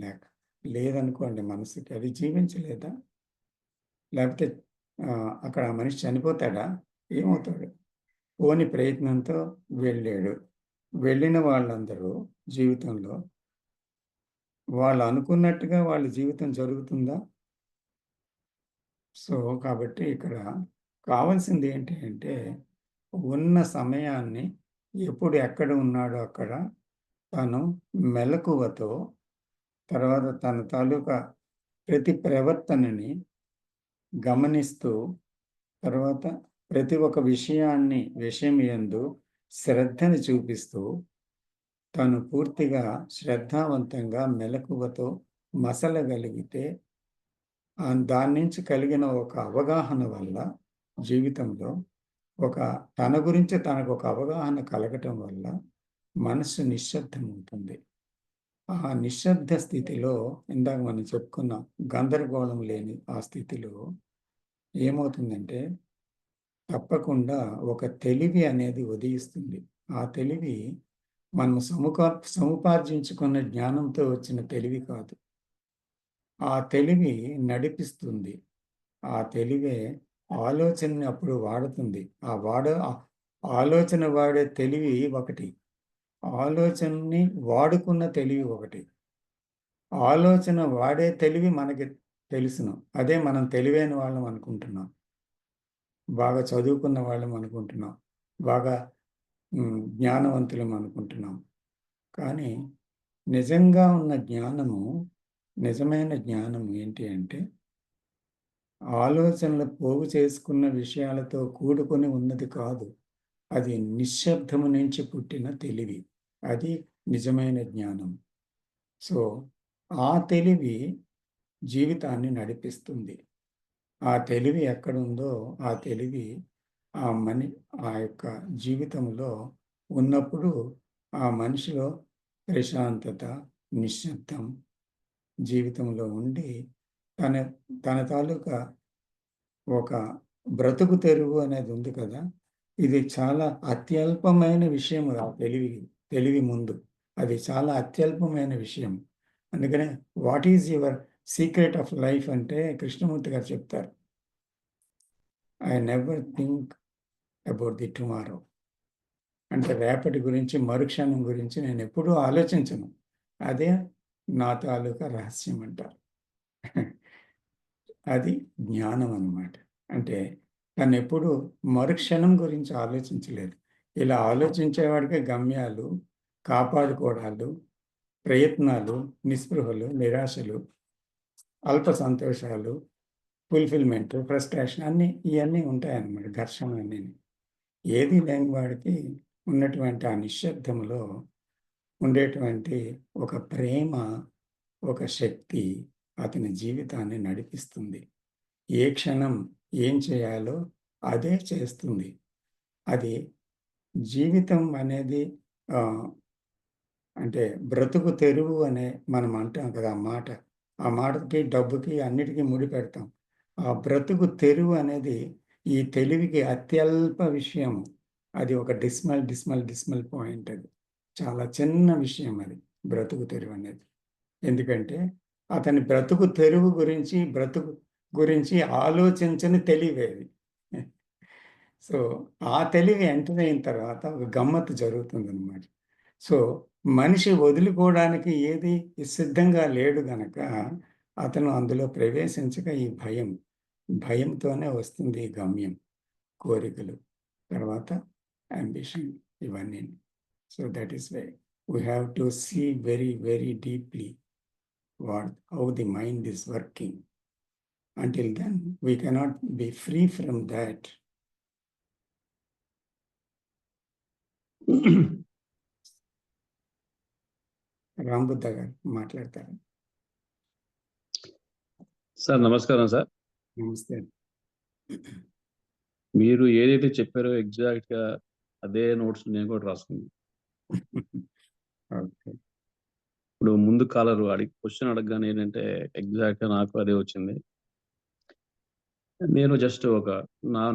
లేదనుకోండి మనసుకి, అది జీవించలేదా? లేకపోతే అక్కడ ఆ మనిషి చనిపోతాడా? ఏమవుతాడు? పోని ప్రయత్నంతో వెళ్ళాడు. వెళ్ళిన వాళ్ళందరూ జీవితంలో వాళ్ళు అనుకున్నట్టుగా వాళ్ళ జీవితం జరుగుతుందా? సో, కాబట్టి ఇక్కడ కావాల్సింది ఏంటి అంటే, ఉన్న సమయాన్ని ఎప్పుడు ఎక్కడ ఉన్నాడో అక్కడ తను మెలకువతో, తర్వాత తన తాలూకా ప్రతి ప్రవర్తనని గమనిస్తూ, తర్వాత ప్రతి ఒక్క విషయం యందు శ్రద్ధని చూపిస్తూ, తను పూర్తిగా శ్రద్ధావంతంగా మెలకువతో మసలగలిగితే దాని నుంచి కలిగిన ఒక అవగాహన వల్ల జీవితంలో తన గురించి తనకొక అవగాహన కలగటం వల్ల మనస్సు నిశ్శబ్దమవుతుంది. ఆ నిశ్శబ్ద స్థితిలో ఇందాక మనం చెప్పుకున్నాం, గందరగోళం లేని ఆ స్థితిలో ఏమవుతుందంటే తప్పకుండా ఒక తెలివి అనేది ఉదయిస్తుంది. ఆ తెలివి మనం సముపార్జించుకున్న జ్ఞానంతో వచ్చిన తెలివి కాదు. ఆ తెలివి నడిపిస్తుంది. ఆ తెలివే ఆలోచనని అప్పుడు వాడుతుంది. ఆలోచన వాడే తెలివి ఒకటి. ఆలోచనని వాడుకున్న తెలివి ఒకటి. ఆలోచన వాడే తెలివి మనకి తెలుసును. అదే మనం తెలివైన వాళ్ళం అనుకుంటున్నాం. బాగా చదువుకున్న వాళ్ళం అనుకుంటున్నాం. బాగా జ్ఞానవంతులం అనుకుంటున్నాం. కానీ నిజంగా ఉన్న జ్ఞానము, నిజమైన జ్ఞానం ఏంటి అంటే ఆలోచనలు పోగు చేసుకున్న విషయాలతో కూడుకొని ఉన్నది కాదు. అది నిశ్శబ్దము నుంచి పుట్టిన తెలివి. అది నిజమైన జ్ఞానం. సో, ఆ తెలివి జీవితాన్ని నడిపిస్తుంది. ఆ తెలివి ఎక్కడుందో, ఆ తెలివి ఆ యొక్క జీవితంలో ఉన్నప్పుడు ఆ మనిషిలో ప్రశాంతత, నిశ్శబ్దం జీవితంలో ఉండి తన తన తాలూకా ఒక బ్రతుకు తెరువు అనేది ఉంది కదా! ఇది చాలా అత్యల్పమైన విషయం ఆ తెలివి ముందు. అది చాలా అత్యల్పమైన విషయం. అందుకనే what is your secret of life అంటే కృష్ణమూర్తి గారు చెప్తారు. I never think about the tomorrow. అంటే రేపటి గురించి, మరుక్షణం గురించి నేనెప్పుడూ ఆలోచించను. అదే నా తాలూకా రహస్యం అంటారు. అది జ్ఞానం అన్నమాట. అంటే తనెప్పుడూ మరుక్షణం గురించి ఆలోచించలేదు. ఇలా ఆలోచించేవాడికే గమ్యాలు, కాపాడుకోవడాలు, ప్రయత్నాలు, నిస్పృహలు, నిరాశలు, అల్ప సంతోషాలు, ఫుల్ఫిల్మెంట్, ఫ్రస్ట్రేషన్ ఇవన్నీ ఉంటాయన్నమాట. ఘర్షణ అన్నీ. ఏది లేని వాడికి ఉన్నటువంటి ఆ నిశ్శబ్దంలో ఉండేటువంటి ఒక ప్రేమ, ఒక శక్తి అతని జీవితాన్ని నడిపిస్తుంది. ఏ క్షణం ఏం చేయాలో అదే చేస్తుంది. అది జీవితం అనేది అంటే బ్రతుకు తెరువు అనే మనం అంటాం కదా ఆ మాట. ఆ మాటకి, డబ్బుకి అన్నిటికీ ముడిపెడతాం. ఆ బ్రతుకు తెరువు అనేది ఈ తెలివికి అత్యల్ప విషయం. అది ఒక డెసిమల్ పాయింట్ అది. చాలా చిన్న విషయం అది బ్రతుకు తెరువు అనేది. ఎందుకంటే అతని బ్రతుకు తెరువు గురించి ఆలోచించని తెలివేది. సో, ఆ తెలివి ఎంటర్ అయిన తర్వాత ఒక గమ్మత్తు జరుగుతుందనమాట. సో, మనిషి వదులుకోవడానికి ఏది సిద్ధంగా లేడు గనక, అతను అందులో ప్రవేశించక ఈ భయంతోనే వస్తుంది ఈ గమ్యం, కోరికలు, తర్వాత యాంబిషన్ ఇవన్నీ. So, that is why we have to see very deeply how the mind is working. Until then, we cannot be free from that. రాంబుద్ధ గారు మాట్లాడతారు. సార్ నమస్కారం సార్. నమస్తే. మీరు ఏదైతే చెప్పారో ఎగ్జాక్ట్‌గా అదే నోట్స్ నేను కూడా రాసుకున్నాను. ఓకే. ఇప్పుడు ముందు కాలరు క్వెషన్ అడగగానే ఏంటంటే ఎగ్జాక్ట్‌గా నాకు అదే వచ్చింది. నేను జస్ట్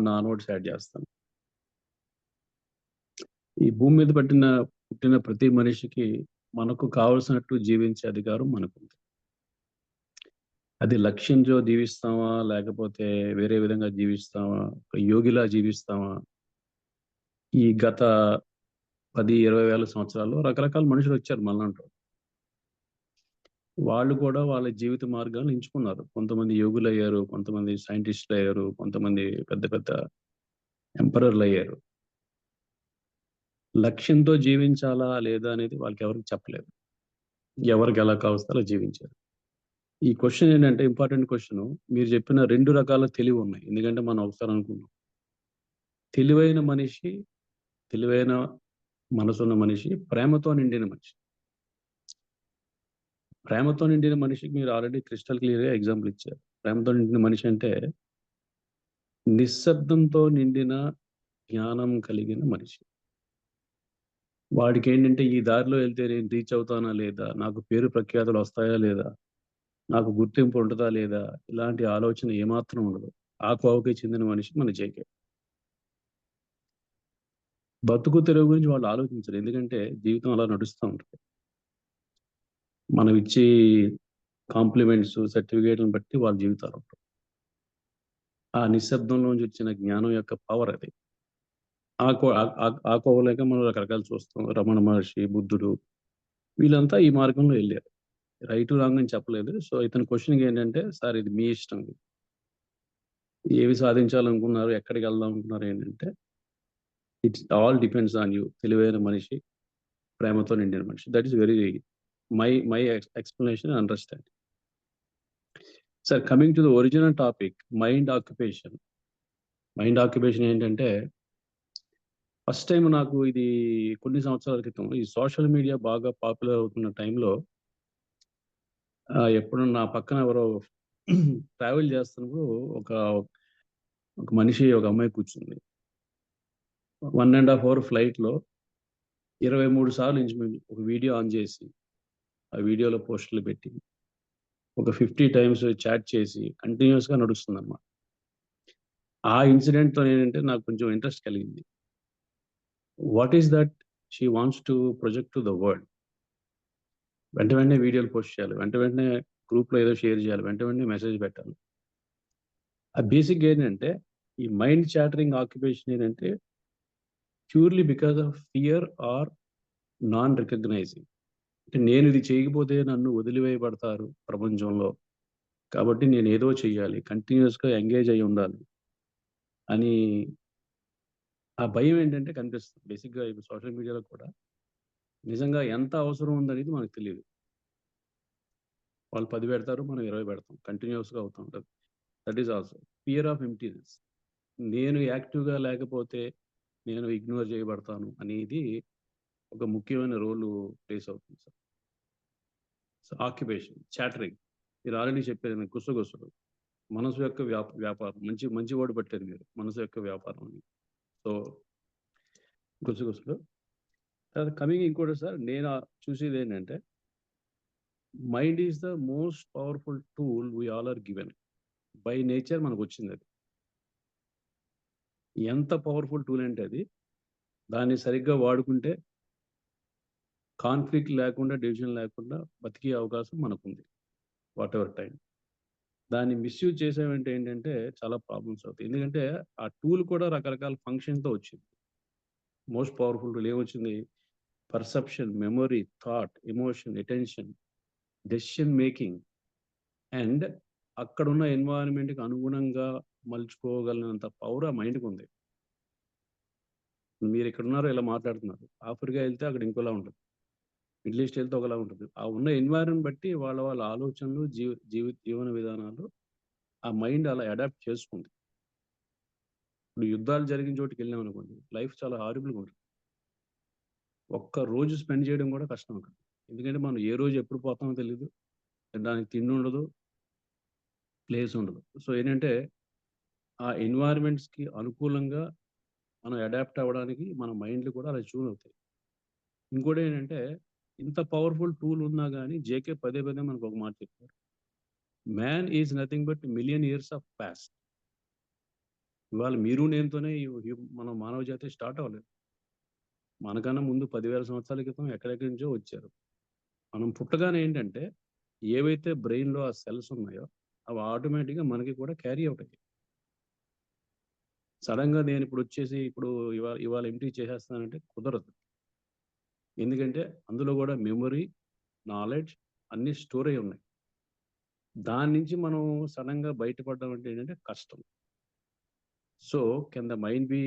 నా నోట్స్ యాడ్ చేస్తాను. ఈ భూమి మీద పుట్టిన ప్రతి మనిషికి మనకు కావలసినట్టు జీవించే అధికారం మనకుంది. అది లక్ష్యంతో జీవిస్తామా, లేకపోతే వేరే విధంగా జీవిస్తామా, ఒక యోగిలా జీవిస్తామా, ఈ గత 10-20 వేల సంవత్సరాల్లో రకరకాల మనుషులు వచ్చారు మనలాంటి వాళ్ళు కూడా వాళ్ళ జీవిత మార్గాలను ఎంచుకున్నారు. కొంతమంది యోగులు అయ్యారు, కొంతమంది సైంటిస్టులు అయ్యారు, కొంతమంది పెద్ద పెద్ద ఎంపరర్లు అయ్యారు. లక్ష్యంతో జీవించాలా లేదా అనేది వాళ్ళకి ఎవరికి చెప్పలేదు. ఎవరికి ఎలా కావస్తే అలా జీవించారు. ఈ క్వశ్చన్ ఏంటంటే ఇంపార్టెంట్ క్వశ్చన్. మీరు చెప్పిన 2 రకాల తెలివి ఉన్నాయి. ఎందుకంటే మనం ఒకసారి అనుకున్నాం, తెలివైన మనిషి, తెలివైన మనసున్న మనిషి, ప్రేమతో నిండిన మనిషి. ప్రేమతో నిండిన మనిషికి మీరు ఆల్రెడీ క్రిస్టల్ క్లియర్‌గా ఎగ్జాంపుల్ ఇచ్చారు. ప్రేమతో నిండిన మనిషి అంటే నిశ్శబ్దంతో నిండిన జ్ఞానం కలిగిన మనిషి. వాడికేంటంటే ఈ దారిలో వెళ్తే నేను రీచ్ అవుతానా లేదా, నాకు పేరు ప్రఖ్యాతులు వస్తాయా లేదా, నాకు గుర్తింపు ఉంటదా లేదా, ఇలాంటి ఆలోచన ఏమాత్రం ఉండదు. ఆ కోవకి చెందిన మనిషి మన జేకే. బతుకు తెరువు గురించి వాళ్ళు ఆలోచించరు. ఎందుకంటే జీవితం అలా నడుస్తూ ఉంటుంది. మనం ఇచ్చే కాంప్లిమెంట్స్, సర్టిఫికేట్‌లను బట్టి వాళ్ళ జీవితాలు ఉంటాయి. ఆ నిశ్శబ్దంలోంచి వచ్చిన జ్ఞానం యొక్క పవర్ అది. ఆ కోవలోకే మనం రకరకాలు చూస్తాం. రమణ మహర్షి, బుద్ధుడు వీళ్ళంతా ఈ మార్గంలో వెళ్ళారు. రైట్ రాంగ్ అని చెప్పలేదు. సో, ఇతని క్వశ్చన్‌కి ఏంటంటే, సార్ ఇది మీ ఇష్టం. ఏవి సాధించాలనుకున్నారు, ఎక్కడికి వెళ్దాం అనుకున్నారు ఏంటంటే, it's all depends on you. తెలివైన మనిషి, ప్రేమతో నిండిన మనిషి. That is very my explanation and understanding. Sir coming to the original topic, mind occupation. Mind occupation ఏంటంటే, ఫస్ట్ టైం నాకు ఇది కొన్ని సంవత్సరాల క్రితం ఈ సోషల్ మీడియా బాగా పాపులర్ అవుతున్న టైంలో ఎప్పుడు నా పక్కన ఎవరో ట్రావెల్ చేస్తున్నప్పుడు ఒక మనిషి, ఒక అమ్మాయి కూర్చుంది. 1.5 అవర్ ఫ్లైట్‌లో 23 సార్లు ఇంచుమించు ఒక వీడియో ఆన్ చేసి, ఆ వీడియోలో పోస్టులు పెట్టి, ఒక 50 టైమ్స్ చాట్ చేసి కంటిన్యూయస్‌గా నడుస్తుందన్నమాట. ఆ ఇన్సిడెంట్‌తో ఏంటంటే నాకు కొంచెం ఇంట్రెస్ట్ కలిగింది. What is that she wants to project to the world. వెంటనే వీడియోలు పోస్ట్ చేయాలి. వెంటనే గ్రూప్‌లో ఏదో షేర్ చేయాలి. వెంటనే మెసేజ్ పెట్టాలి. ఆ బేసిక్‌గా ఏంటంటే ఈ మైండ్ చాటరింగ్ ఆక్యుపేషన్ ఏంటంటే purely because of fear or non recognising. అంటే నేను ఇది చేయకపోతే నన్ను వదిలివేయబడతారు ప్రపంచంలో. కాబట్టి నేను ఏదో చెయ్యాలి. కంటిన్యూయస్‌గా ఎంగేజ్ అయ్యి ఉండాలి అని ఆ భయం ఏంటంటే కనిపిస్తుంది. బేసిక్‌గా ఇప్పుడు సోషల్ మీడియాలో కూడా నిజంగా ఎంత అవసరం ఉందనేది మనకు తెలీదు. వాళ్ళు 10 పెడతారు. మనం 20 పెడతాం. కంటిన్యూయస్‌గా అవుతా ఉంటది. That is also fear of emptiness. నేను యాక్టివ్‌గా లేకపోతే నేను ఇగ్నోర్ చేయబడతాను అనేది ఒక ముఖ్యమైన రోలు ప్లేస్ అవుతుంది సార్. సో, ఆక్యుపేషన్, చాటరింగ్ మీరు ఆల్రెడీ చెప్పారు నేను గుసగుసలు. మనసు యొక్క వ్యాపారం. మంచి వర్డ్ పట్టారు మీరు. మనసు యొక్క వ్యాపారం అని. సో, గుసగుసలు. తర్వాత కమింగ్ ఇంకోటి సార్ నేను చూసేదేంటంటే mind is the most powerful tool we all are given. By nature మనకొచ్చిందది. ఎంత పవర్‌ఫుల్ టూల్ అంటే అది, దాన్ని సరిగ్గా వాడుకుంటే కాన్‌ఫ్లిక్ట్ లేకుండా, డివిజన్ లేకుండా బతికే అవకాశం మనకుంది. Whatever time. దాన్ని మిస్‌యూజ్ చేసామంటే ఏంటంటే చాలా ప్రాబ్లమ్స్ అవుతాయి. ఎందుకంటే ఆ టూల్ కూడా రకరకాల ఫంక్షన్‌తో వచ్చింది. మోస్ట్ పవర్‌ఫుల్ టూల్ ఏమొచ్చింది? Perception, memory, thought, emotion, attention, decision making and అక్కడున్న ఎన్విరాన్మెంట్‌కి అనుగుణంగా మలుచుకోగలిగినంత పవర్ ఆ మైండ్‌కుంది. మీరిక్కడున్నారు ఇలా మాట్లాడుతున్నారు. ఆఫ్రికా ఎళ్తే అక్కడ ఇంకోలా ఉంటది. మిడిల్ ఈస్ట్ ఎళ్తే ఒకలా ఉంటది. ఆ ఉన్న ఎన్వైరన్‌మెంట్ బట్టి వాళ్ళ ఆలోచనలు, జీవన విధానాలు ఆ మైండ్ అలా అడాప్ట్ చేసుకుంది. ఇప్పుడు యుద్ధాలు జరిగిన చోటుకెళ్ళామనుకోండి, లైఫ్ చాలా హారిబుల్‌గా ఉంటది. ఒక్క రోజు స్పెండ్ చేయడం కూడా కష్టం అక్కడ. ఎందుకంటే మనం ఏ రోజు ఎప్పుడు పోతామో తెలీదు. తినడానికి తిండి ఉండదు, ప్లేస్ ఉండదు. సో, ఏంటంటే ఆ ఎన్వైరన్మెంట్స్‌కి అనుకూలంగా మనం అడాప్ట్ అవ్వడానికి మన మైండ్‌లు కూడా అలా ట్యూన్ అవుతాయి. ఇంకోటేంటంటే ఇంత పవర్‌ఫుల్ టూల్ ఉన్నా గాని జేకే పదే పదే మనకు ఒక మాట చెప్పారు. Man is nothing but million years of past. ఇవాళ మీరు నేనుతోనే మన మానవ జాతి స్టార్ట్ అవ్వలేదు. మనకన్నా ముందు 10,000 సంవత్సరాల క్రితం ఎక్కడెక్కడి నుంచో వచ్చారు. మనం పుట్టగానే ఏంటంటే ఏవైతే బ్రెయిన్‌లో ఆ సెల్స్ ఉన్నాయో అవి ఆటోమేటిక్‌గా మనకి కూడా క్యారీ అవుట్ అయ్యాయి. సడెన్‌గా ఇప్పుడు ఇవాళ ఎంప్టీ చేసేస్తానంటే కుదరదు. ఎందుకంటే అందులో కూడా మెమరీ, నాలెడ్జ్ అన్నీ స్టోర్ అయ్యి ఉన్నాయి. దాని నుంచి మనం సడెన్‌గా బయటపడడం అంటే ఏంటంటే కష్టం. So, can the mind be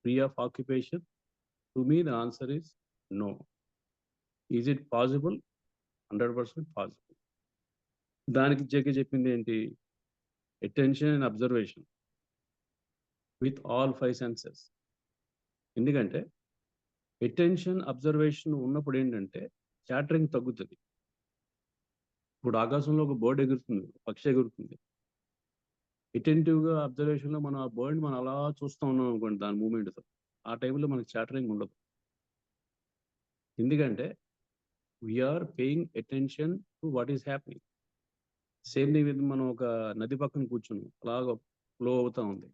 free of occupation? To me the answer is no. Is it possible? 100% possible. దానికి జేకే చెప్పిందేంటి? Attention and observation with all 5 senses. ఎందుకంటే అటెన్షన్, అబ్జర్వేషన్ ఉన్నప్పుడు ఏంటంటే చాటరింగ్ తగ్గుతది. ఇప్పుడు ఆకాశంలో ఒక బర్డ్ ఎగురుతుంది. పక్షి ఎగురుతుంది. అటెంటివ్‌గా అబ్జర్వేషన్‌లో మనం ఆ బర్డ్‌ని మనం అలా చూస్తా ఉన్నాం అనుకోండి దాని మూవ్‌మెంట్‌తో. ఆ టైంలో మనకి చాటరింగ్ ఉండదు. ఎందుకంటే we are paying attention to what is happening. Same thing with మనం ఒక నది పక్కన కూర్చున్నాం. అలాగా ఫ్లో అవుతా ఉంది.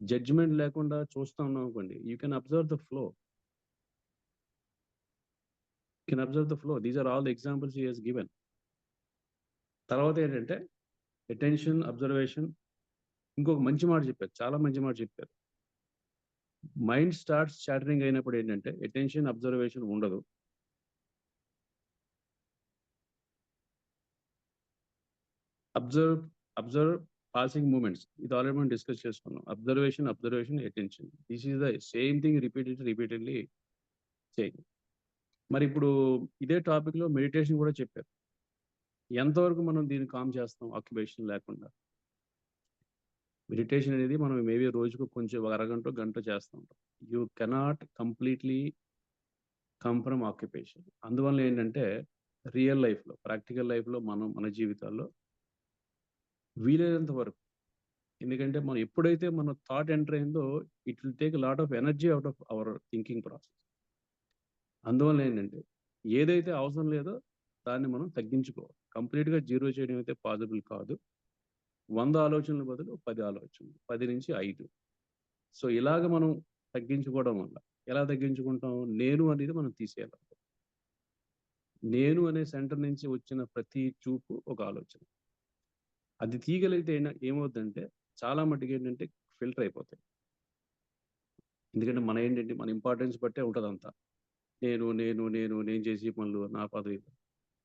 జడ్జ్‌మెంట్ లేకుండా చూస్తా ఉన్నాం అనుకోండి. You can observe the flow. These are all the examples he has given. తర్వాత ఏంటంటే అటెన్షన్, అబ్జర్వేషన్ ఇంకొక మంచి మాట చెప్పారు. చాలా మంచి మాట చెప్పారు. మైండ్ స్టార్ట్స్ చాటరింగ్ అయినప్పుడు ఏంటంటే అటెన్షన్, అబ్జర్వేషన్ ఉండదు. Observe passing moments. ఇది ఆల్రెడీ మనం డిస్కస్ చేసుకున్నాం. Observation, attention. This is the same thing repeatedly చేయండి. మరి ఇప్పుడు ఇదే టాపిక్‌లో మెడిటేషన్ కూడా చెప్పారు. ఎంతవరకు మనం దీన్ని కామ్ చేస్తాం ఆక్యుపేషన్ లేకుండా? మెడిటేషన్ అనేది మనం మేబీ రోజుకు కొంచెం అరగంటో, గంటో చేస్తూ ఉంటాం. You cannot completely come from occupation. అందువల్ల ఏంటంటే రియల్ లైఫ్‌లో, ప్రాక్టికల్ లైఫ్‌లో మన జీవితాల్లో వీలైనంత వరకు ఎందుకంటే మనం ఎప్పుడైతే మన థాట్ ఎంటర్ అయిందో it will take lot of energy out of our thinking process. అందువల్ల ఏంటంటే ఏదైతే అవసరం లేదో దాన్ని మనం తగ్గించుకోవాలి. కంప్లీట్‌గా జీరో చేయడం అయితే పాసిబుల్ కాదు. 100 ఆలోచనల బదులు 10 ఆలోచనలు. 10-5. సో, ఇలాగ మనం తగ్గించుకోవడం వల్ల ఎలా తగ్గించుకుంటాం? నేను అనేది మనం తీసేయాలి. నేను అనే సెంటర్ నుంచి వచ్చిన ప్రతి చూపు ఒక ఆలోచన. అది తీయగలిగితే ఏమవుద్దంటే చాలా మట్టుకు ఏంటంటే ఫిల్టర్ అయిపోతాయి. ఎందుకంటే మన ఇంపార్టెన్స్ బట్టే ఉంటదంతా. నేను చేసే పనులు, నా పదవి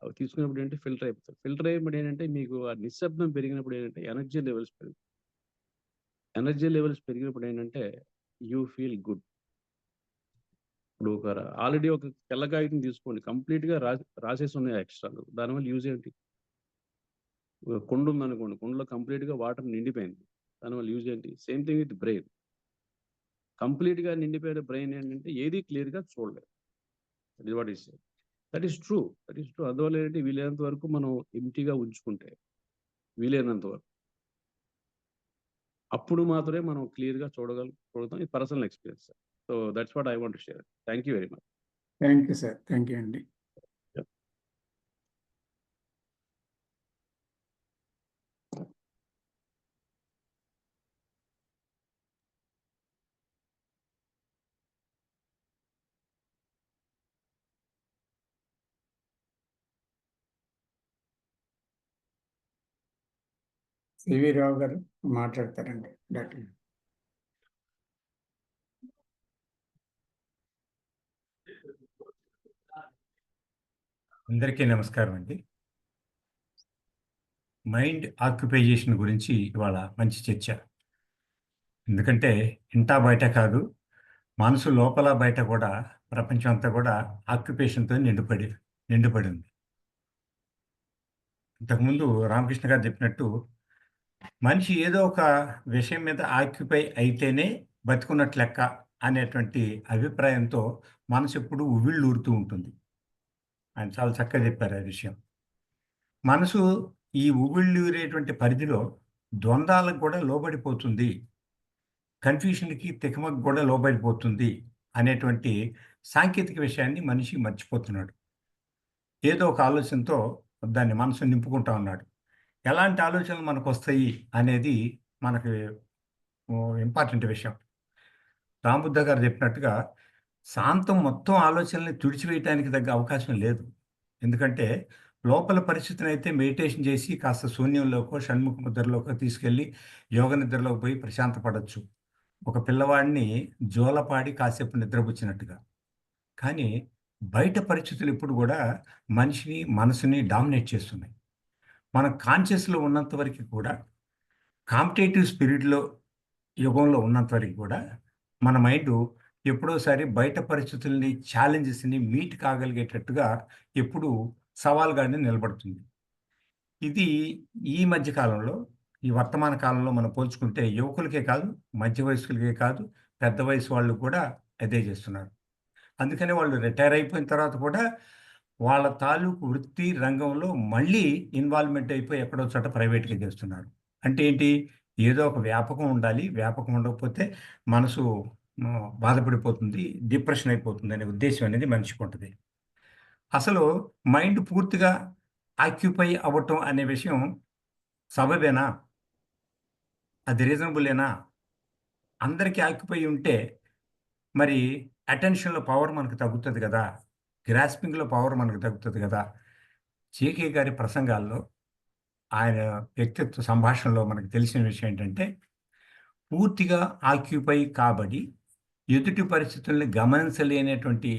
అవి తీసుకున్నప్పుడు ఏంటంటే ఫిల్టర్ అయిపోతాయి. ఫిల్టర్ అయినప్పుడు ఏంటంటే మీకు ఆ నిశ్శబ్దం పెరిగినప్పుడు ఏంటంటే ఎనర్జీ లెవెల్స్ పెరిగినప్పుడు ఏంటంటే యూ ఫీల్ గుడ్. ఇప్పుడు ఆల్రెడీ ఒక తెల్ల కాగితం తీసుకోండి, కంప్లీట్గా రాసేసి ఉన్నాయి ఎక్స్ట్రాలు, దానివల్ల యూజ్ ఏంటి? ఒక కుండ ఉందనుకోండి, కుండలో కంప్లీట్గా వాటర్ నిండిపోయింది, దానివల్ల యూజ్ ఏంటి? Same thing with brain. కంప్లీట్గా నిండిపోయిన బ్రెయిన్ ఏంటంటే ఏది క్లియర్గా చూడలేదు. That is what is that is true. అందువల్ల ఏంటి, వీలైనంత వరకు మనం ఎంటీగా ఉంచుకుంటే, వీలైనంత వరకు అప్పుడు మాత్రమే మనం క్లియర్గా చూడగలుగుతాం. ఇది personal experience. So that's what I want to share. Thank you very much. Thank you sir. Thank you అండి. సివి రావు గారు మాట్లాడతారండి. డాక్టర్. అందరికీ నమస్కారం అండి. మైండ్ ఆక్యుపైజేషన్ గురించి ఇవాళ మంచి చర్చ. ఎందుకంటే ఇంటా బయట కాదు, మనసు లోపల బయట కూడా ప్రపంచం అంతా కూడా ఆక్యుపేషన్తో నిండిపడి ఉంది. ఇంతకుముందు రామకృష్ణ గారు చెప్పినట్టు మనిషి ఏదో ఒక విషయం మీద ఆక్యుపై అయితేనే బతుకున్నట్లు లెక్క అనేటువంటి అభిప్రాయంతో మనసు ఎప్పుడు ఉవ్విళ్ళూరుతూ ఉంటుంది. ఆయన చాలా చక్కగా చెప్పారు ఆ విషయం. మనసు ఈ ఉవ్విళ్ళూరేటువంటి పరిధిలో ద్వంద్వాలకు కూడా లోబడిపోతుంది, కన్ఫ్యూషన్కి తికమకు కూడా లోబడిపోతుంది అనేటువంటి సాంకేతిక విషయాన్ని మనిషి మర్చిపోతున్నాడు. ఏదో ఒక ఆలోచనతో దాన్ని మనసు నింపుకుంటా ఉన్నాడు. ఎలాంటి ఆలోచనలు మనకు వస్తాయి అనేది మనకి ఇంపార్టెంట్ విషయం. రాంబుద్ధ గారు చెప్పినట్టుగా శాంతం మొత్తం ఆలోచనల్ని తుడిచివేయటానికి తగ్గ అవకాశం లేదు. ఎందుకంటే లోపల పరిస్థితిని అయితే మెడిటేషన్ చేసి కాస్త శూన్యంలోకో షణ్ముఖ ముద్రలోకో తీసుకెళ్ళి యోగ నిద్రలోకి పోయి ప్రశాంతపడవచ్చు, ఒక పిల్లవాడిని జోలపాడి కాసేపు నిద్రపుచ్చినట్టుగా. కానీ బయట పరిస్థితులు ఇప్పుడు కూడా మనిషిని మనసుని డామినేట్ చేస్తున్నాయి. మనం కాన్షియస్లో ఉన్నంత వరకు కూడా, కాంపిటేటివ్ స్పిరిట్లో యుగంలో ఉన్నంత వరకు కూడా మన మైండ్ ఎప్పుడోసారి బయట పరిస్థితుల్ని, ఛాలెంజెస్ని మీట్ కాగలిగేటట్టుగా ఎప్పుడు సవాల్గానే నిలబడుతుంది. ఇది ఈ మధ్య కాలంలో, ఈ వర్తమాన కాలంలో మనం పోల్చుకుంటే యువకులకే కాదు, మధ్య వయస్కులకే కాదు, పెద్ద వయసు వాళ్ళు కూడా అదే చేస్తున్నారు. అందుకనే వాళ్ళు రిటైర్ అయిపోయిన తర్వాత కూడా వాళ్ళ తాలూకు వృత్తి రంగంలో మళ్ళీ ఇన్వాల్వ్మెంట్ అయిపోయి ఎక్కడో చోట ప్రైవేట్గా చేస్తున్నారు. అంటే ఏంటి, ఏదో ఒక వ్యాపకం ఉండాలి, వ్యాపకం ఉండకపోతే మనసు బాధపడిపోతుంది, డిప్రెషన్ అయిపోతుంది అనే ఉద్దేశం అనేది మనిషికి ఉంటుంది. అసలు మైండ్ పూర్తిగా ఆక్యుపై అవ్వటం అనే విషయం సబబేనా? అది రీజనబులేనా? అందరికీ ఆక్యుపై ఉంటే మరి అటెన్షన్‌లో పవర్ మనకు తగ్గుతుంది కదా! గ్రాస్పింగ్‌లో పవర్ మనకు తగ్గుతుంది కదా! జేకే గారి ప్రసంగాల్లో, ఆయన వ్యక్తిత్వ సంభాషణలో మనకు తెలిసిన విషయం ఏంటంటే, పూర్తిగా ఆక్యుపై కాబడి ఎదుటి పరిస్థితుల్ని గమనించలేనటువంటి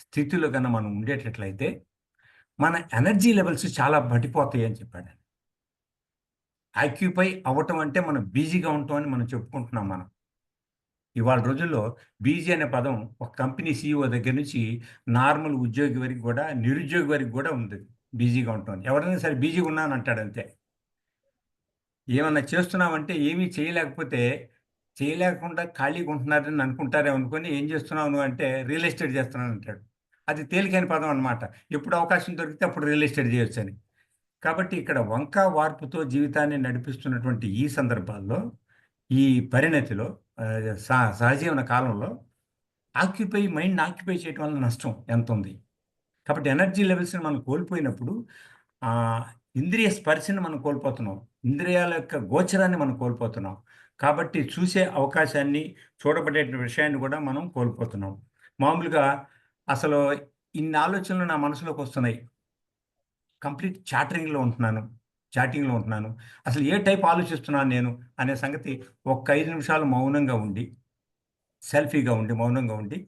స్థితిలో గన మనం ఉండేటట్లయితే మన ఎనర్జీ లెవెల్స్ చాలా పడిపోతాయి అని చెప్పాడు. ఆక్యుపై అవ్వటం అంటే మనం బిజీగా ఉంటాం అని మనం చెప్పుకుంటున్నాం మనం. ఇవాళ రోజుల్లో బిజీ అనే పదం ఒక కంపెనీ సీఈఓ దగ్గర నుంచి నార్మల్ ఉద్యోగి వరకు కూడా, నిరుద్యోగి వరకు కూడా ఉంది బిజీగా ఉంటాం. ఎవరైనా సరే బిజీగా ఉన్నాను అంటాడు అంతే. ఏమన్నా చేస్తున్నామంటే ఏమీ చేయలేకపోతే, చేయలేకుండా ఖాళీగా ఉంటున్నారని అనుకుంటారేమో అనుకోని, ఏం చేస్తున్నావు నువ్వు అంటే రియల్ ఎస్టేట్ చేస్తున్నాను అంటాడు. అది తేలికైన పదం అనమాట. ఎప్పుడు అవకాశం దొరికితే అప్పుడు రియల్ ఎస్టేట్ చేయొచ్చని. కాబట్టి ఇక్కడ వంకా వార్పుతో జీవితాన్ని నడిపిస్తున్నటువంటి ఈ సందర్భాల్లో, ఈ పరిణతిలో, సహజీవన కాలంలో మైండ్‌ని ఆక్యుపై చేయటం వల్ల నష్టం ఎంతుంది. కాబట్టి ఎనర్జీ లెవెల్స్‌ని మనం కోల్పోయినప్పుడు ఇంద్రియ స్పర్శని మనం కోల్పోతున్నాం. ఇంద్రియాల యొక్క గోచరాన్ని మనం కోల్పోతున్నాం. కాబట్టి చూసే అవకాశాన్ని, చూడబడే విషయాన్ని కూడా మనం కోల్పోతున్నాం. మామూలుగా అసలు ఇన్ని ఆలోచనలు నా మనసులోకి వస్తున్నాయి. కంప్లీట్ చాటింగ్‌లో ఉంటున్నాను. అసలు ఏ టైప్ ఆలోచిస్తున్నాను నేను అనే సంగతి ఒక్క 5 నిమిషాలు మౌనంగా ఉండి, మౌనంగా ఉండి,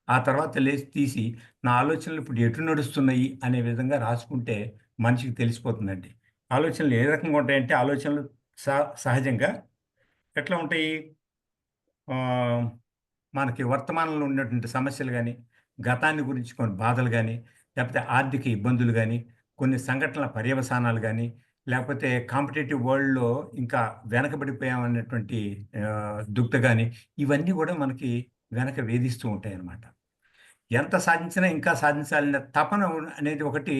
ఆ తర్వాత లేచి తీసి నా ఆలోచనలు ఇప్పుడు ఎటు నడుస్తున్నాయి అనే విధంగా రాసుకుంటే మనిషికి తెలిసిపోతుందండి. ఆలోచనలు ఏ రకంగా ఉంటాయంటే, ఆలోచనలు సహజంగా ఎట్లా ఉంటాయి? మనకి వర్తమానంలో ఉన్నటువంటి సమస్యలు గానీ, గతాన్ని గురించి కొన్ని బాధలు గానీ, లేకపోతే ఆర్థిక ఇబ్బందులు గానీ, కొన్ని సంఘటనల పర్యవసానాలు గానీ, లేకపోతే కాంపిటీటివ్ వరల్డ్‌లో ఇంకా వెనకబడిపోయామన్నటువంటి దుగ్ధ గానీ, ఇవన్నీ గూడా మనకి వెనక వేధిస్తూ ఉంటాయన్నమాట. ఎంత సాధించినా ఇంకా సాధించాలనే తపన అనేది ఒకటి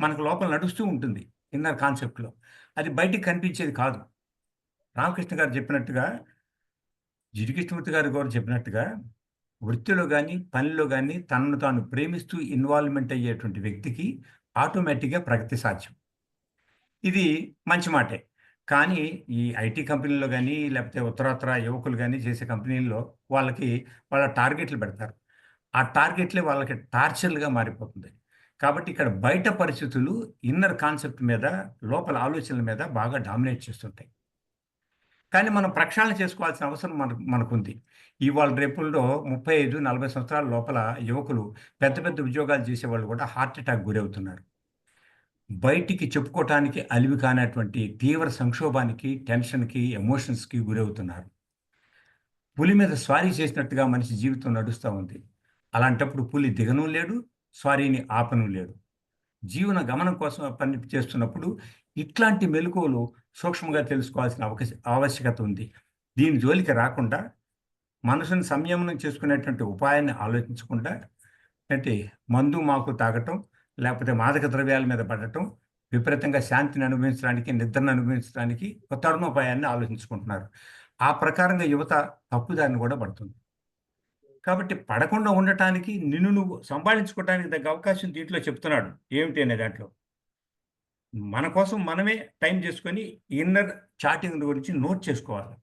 మనకు లోపల నడుస్తూ ఉంటుంది ఇన్నర్ కాన్సెప్ట్‌లో. అది బయటికి కనిపించేది కాదు. రామకృష్ణ గారు చెప్పినట్టుగా, జిడ్డు కృష్ణమూర్తి గారు కూడా చెప్పినట్టుగా, వృత్తిలో గాని, పనిలో గాని తనను తాను ప్రేమిస్తూ ఇన్వాల్వ్‌మెంట్ అయ్యేటువంటి వ్యక్తికి ఆటోమేటిక్‌గా ప్రగతి సాధ్యం. ఇది మంచి మాటే. కానీ ఈ ఐటీ కంపెనీల్లో గాని, లేకపోతే ఉత్తరోత్తర యువకులు గాని చేసే కంపెనీల్లో వాళ్ళ టార్గెట్లు పెడతారు. ఆ టార్గెట్‌లే వాళ్ళకి టార్చర్‌లుగా మారిపోతుంది. కాబట్టి ఇక్కడ బయట పరిస్థితులు ఇన్నర్ కాన్సెప్ట్ మీద, లోపల ఆలోచనల మీద బాగా డామినేట్ చేస్తుంటాయి. కానీ మనం ప్రక్షాళన చేసుకోవాల్సిన అవసరం మనకుంది. ఇవాళ రేపుల్లో 35, 40 సంవత్సరాల లోపల యువకులు పెద్ద పెద్ద ఉద్యోగాలు చేసేవాళ్ళు కూడా హార్ట్ అటాక్ గురవుతున్నారు. బయటికి చెప్పుకోవటానికి అలివి కానటువంటి తీవ్ర సంక్షోభానికి, టెన్షన్‌కి, ఎమోషన్స్‌కి గురవుతున్నారు. పులి మీద స్వారీ చేసినట్టుగా మనిషి జీవితం నడుస్తా ఉంది. అలాంటప్పుడు పులి దిగను లేడు, స్వారీని ఆపను లేడు. జీవన గమనం కోసం పని చేస్తున్నప్పుడు ఇట్లాంటి మెలకువలు సూక్ష్మంగా తెలుసుకోవాల్సిన ఆవశ్యకత ఉంది. దీని జోలికి రాకుండా మనసుని సంయమనం చేసుకునేటువంటి ఉపాయాన్ని ఆలోచించకుండా అంటే మందు మాకు తాగటం, లేకపోతే మాదక ద్రవ్యాల మీద పడటం, విపరీతంగా శాంతిని అనుభవించడానికి, నిద్రను అనుభవించడానికి ఒక తరుణోపాయాన్ని ఆలోచించుకుంటున్నారు. ఆ ప్రకారంగా యువత తప్పుదారిని కూడా పడుతుంది. కాబట్టి పడకుండా ఉండటానికి నిన్ను నువ్వు సంభాళించుకోవటానికి తగ్గ అవకాశం దీంట్లో చెప్తున్నాడు. ఏమిటి అనే దాంట్లో. మన కోసం మనమే టైం చేసుకొని ఇన్నర్ చాటింగ్ గురించి నోట్ చేసుకోవాలి.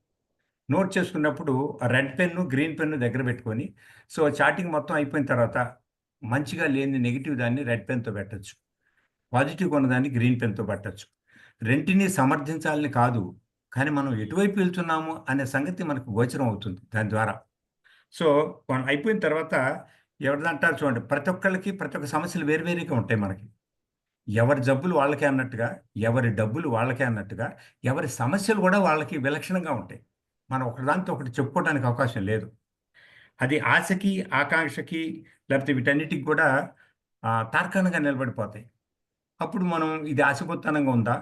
నోట్ చేసుకున్నప్పుడు రెడ్ పెన్ను, గ్రీన్ పెన్ను దగ్గర పెట్టుకొని సో చాటింగ్ మొత్తం అయిపోయిన తర్వాత మంచిగా లేని నెగెటివ్ దాన్ని రెడ్ పెన్‌తో పెట్టొచ్చు. పాజిటివ్‌గా ఉన్నదాన్ని గ్రీన్ పెన్‌తో పెట్టొచ్చు. రెంటిని సమర్థించాలని కాదు. కానీ మనం ఎటువైపు వెళ్తున్నాము అనే సంగతి మనకు గోచరం అవుతుంది దాని ద్వారా. సో, అయిపోయిన తర్వాత ఎవరిదంటారు చూడండి. ప్రతి ఒక్కళ్ళకి ప్రతి ఒక్క సమస్యలు వేరు వేరుగా ఉంటాయి మనకి. ఎవరి జబ్బులు వాళ్ళకే అన్నట్టుగా, ఎవరి డబ్బులు వాళ్ళకే అన్నట్టుగా, ఎవరి సమస్యలు కూడా వాళ్ళకి విలక్షణంగా ఉంటాయి. మనం ఒకదానితో ఒకటి చెప్పుకోవడానికి అవకాశం లేదు. అది ఆశకి, ఆకాంక్షకి లేకపోతే వీటన్నిటికి కూడా తార్కాణంగా నిలబడిపోతాయి. అప్పుడు మనం ఇది ఆశపోత్తనంగా ఉందా?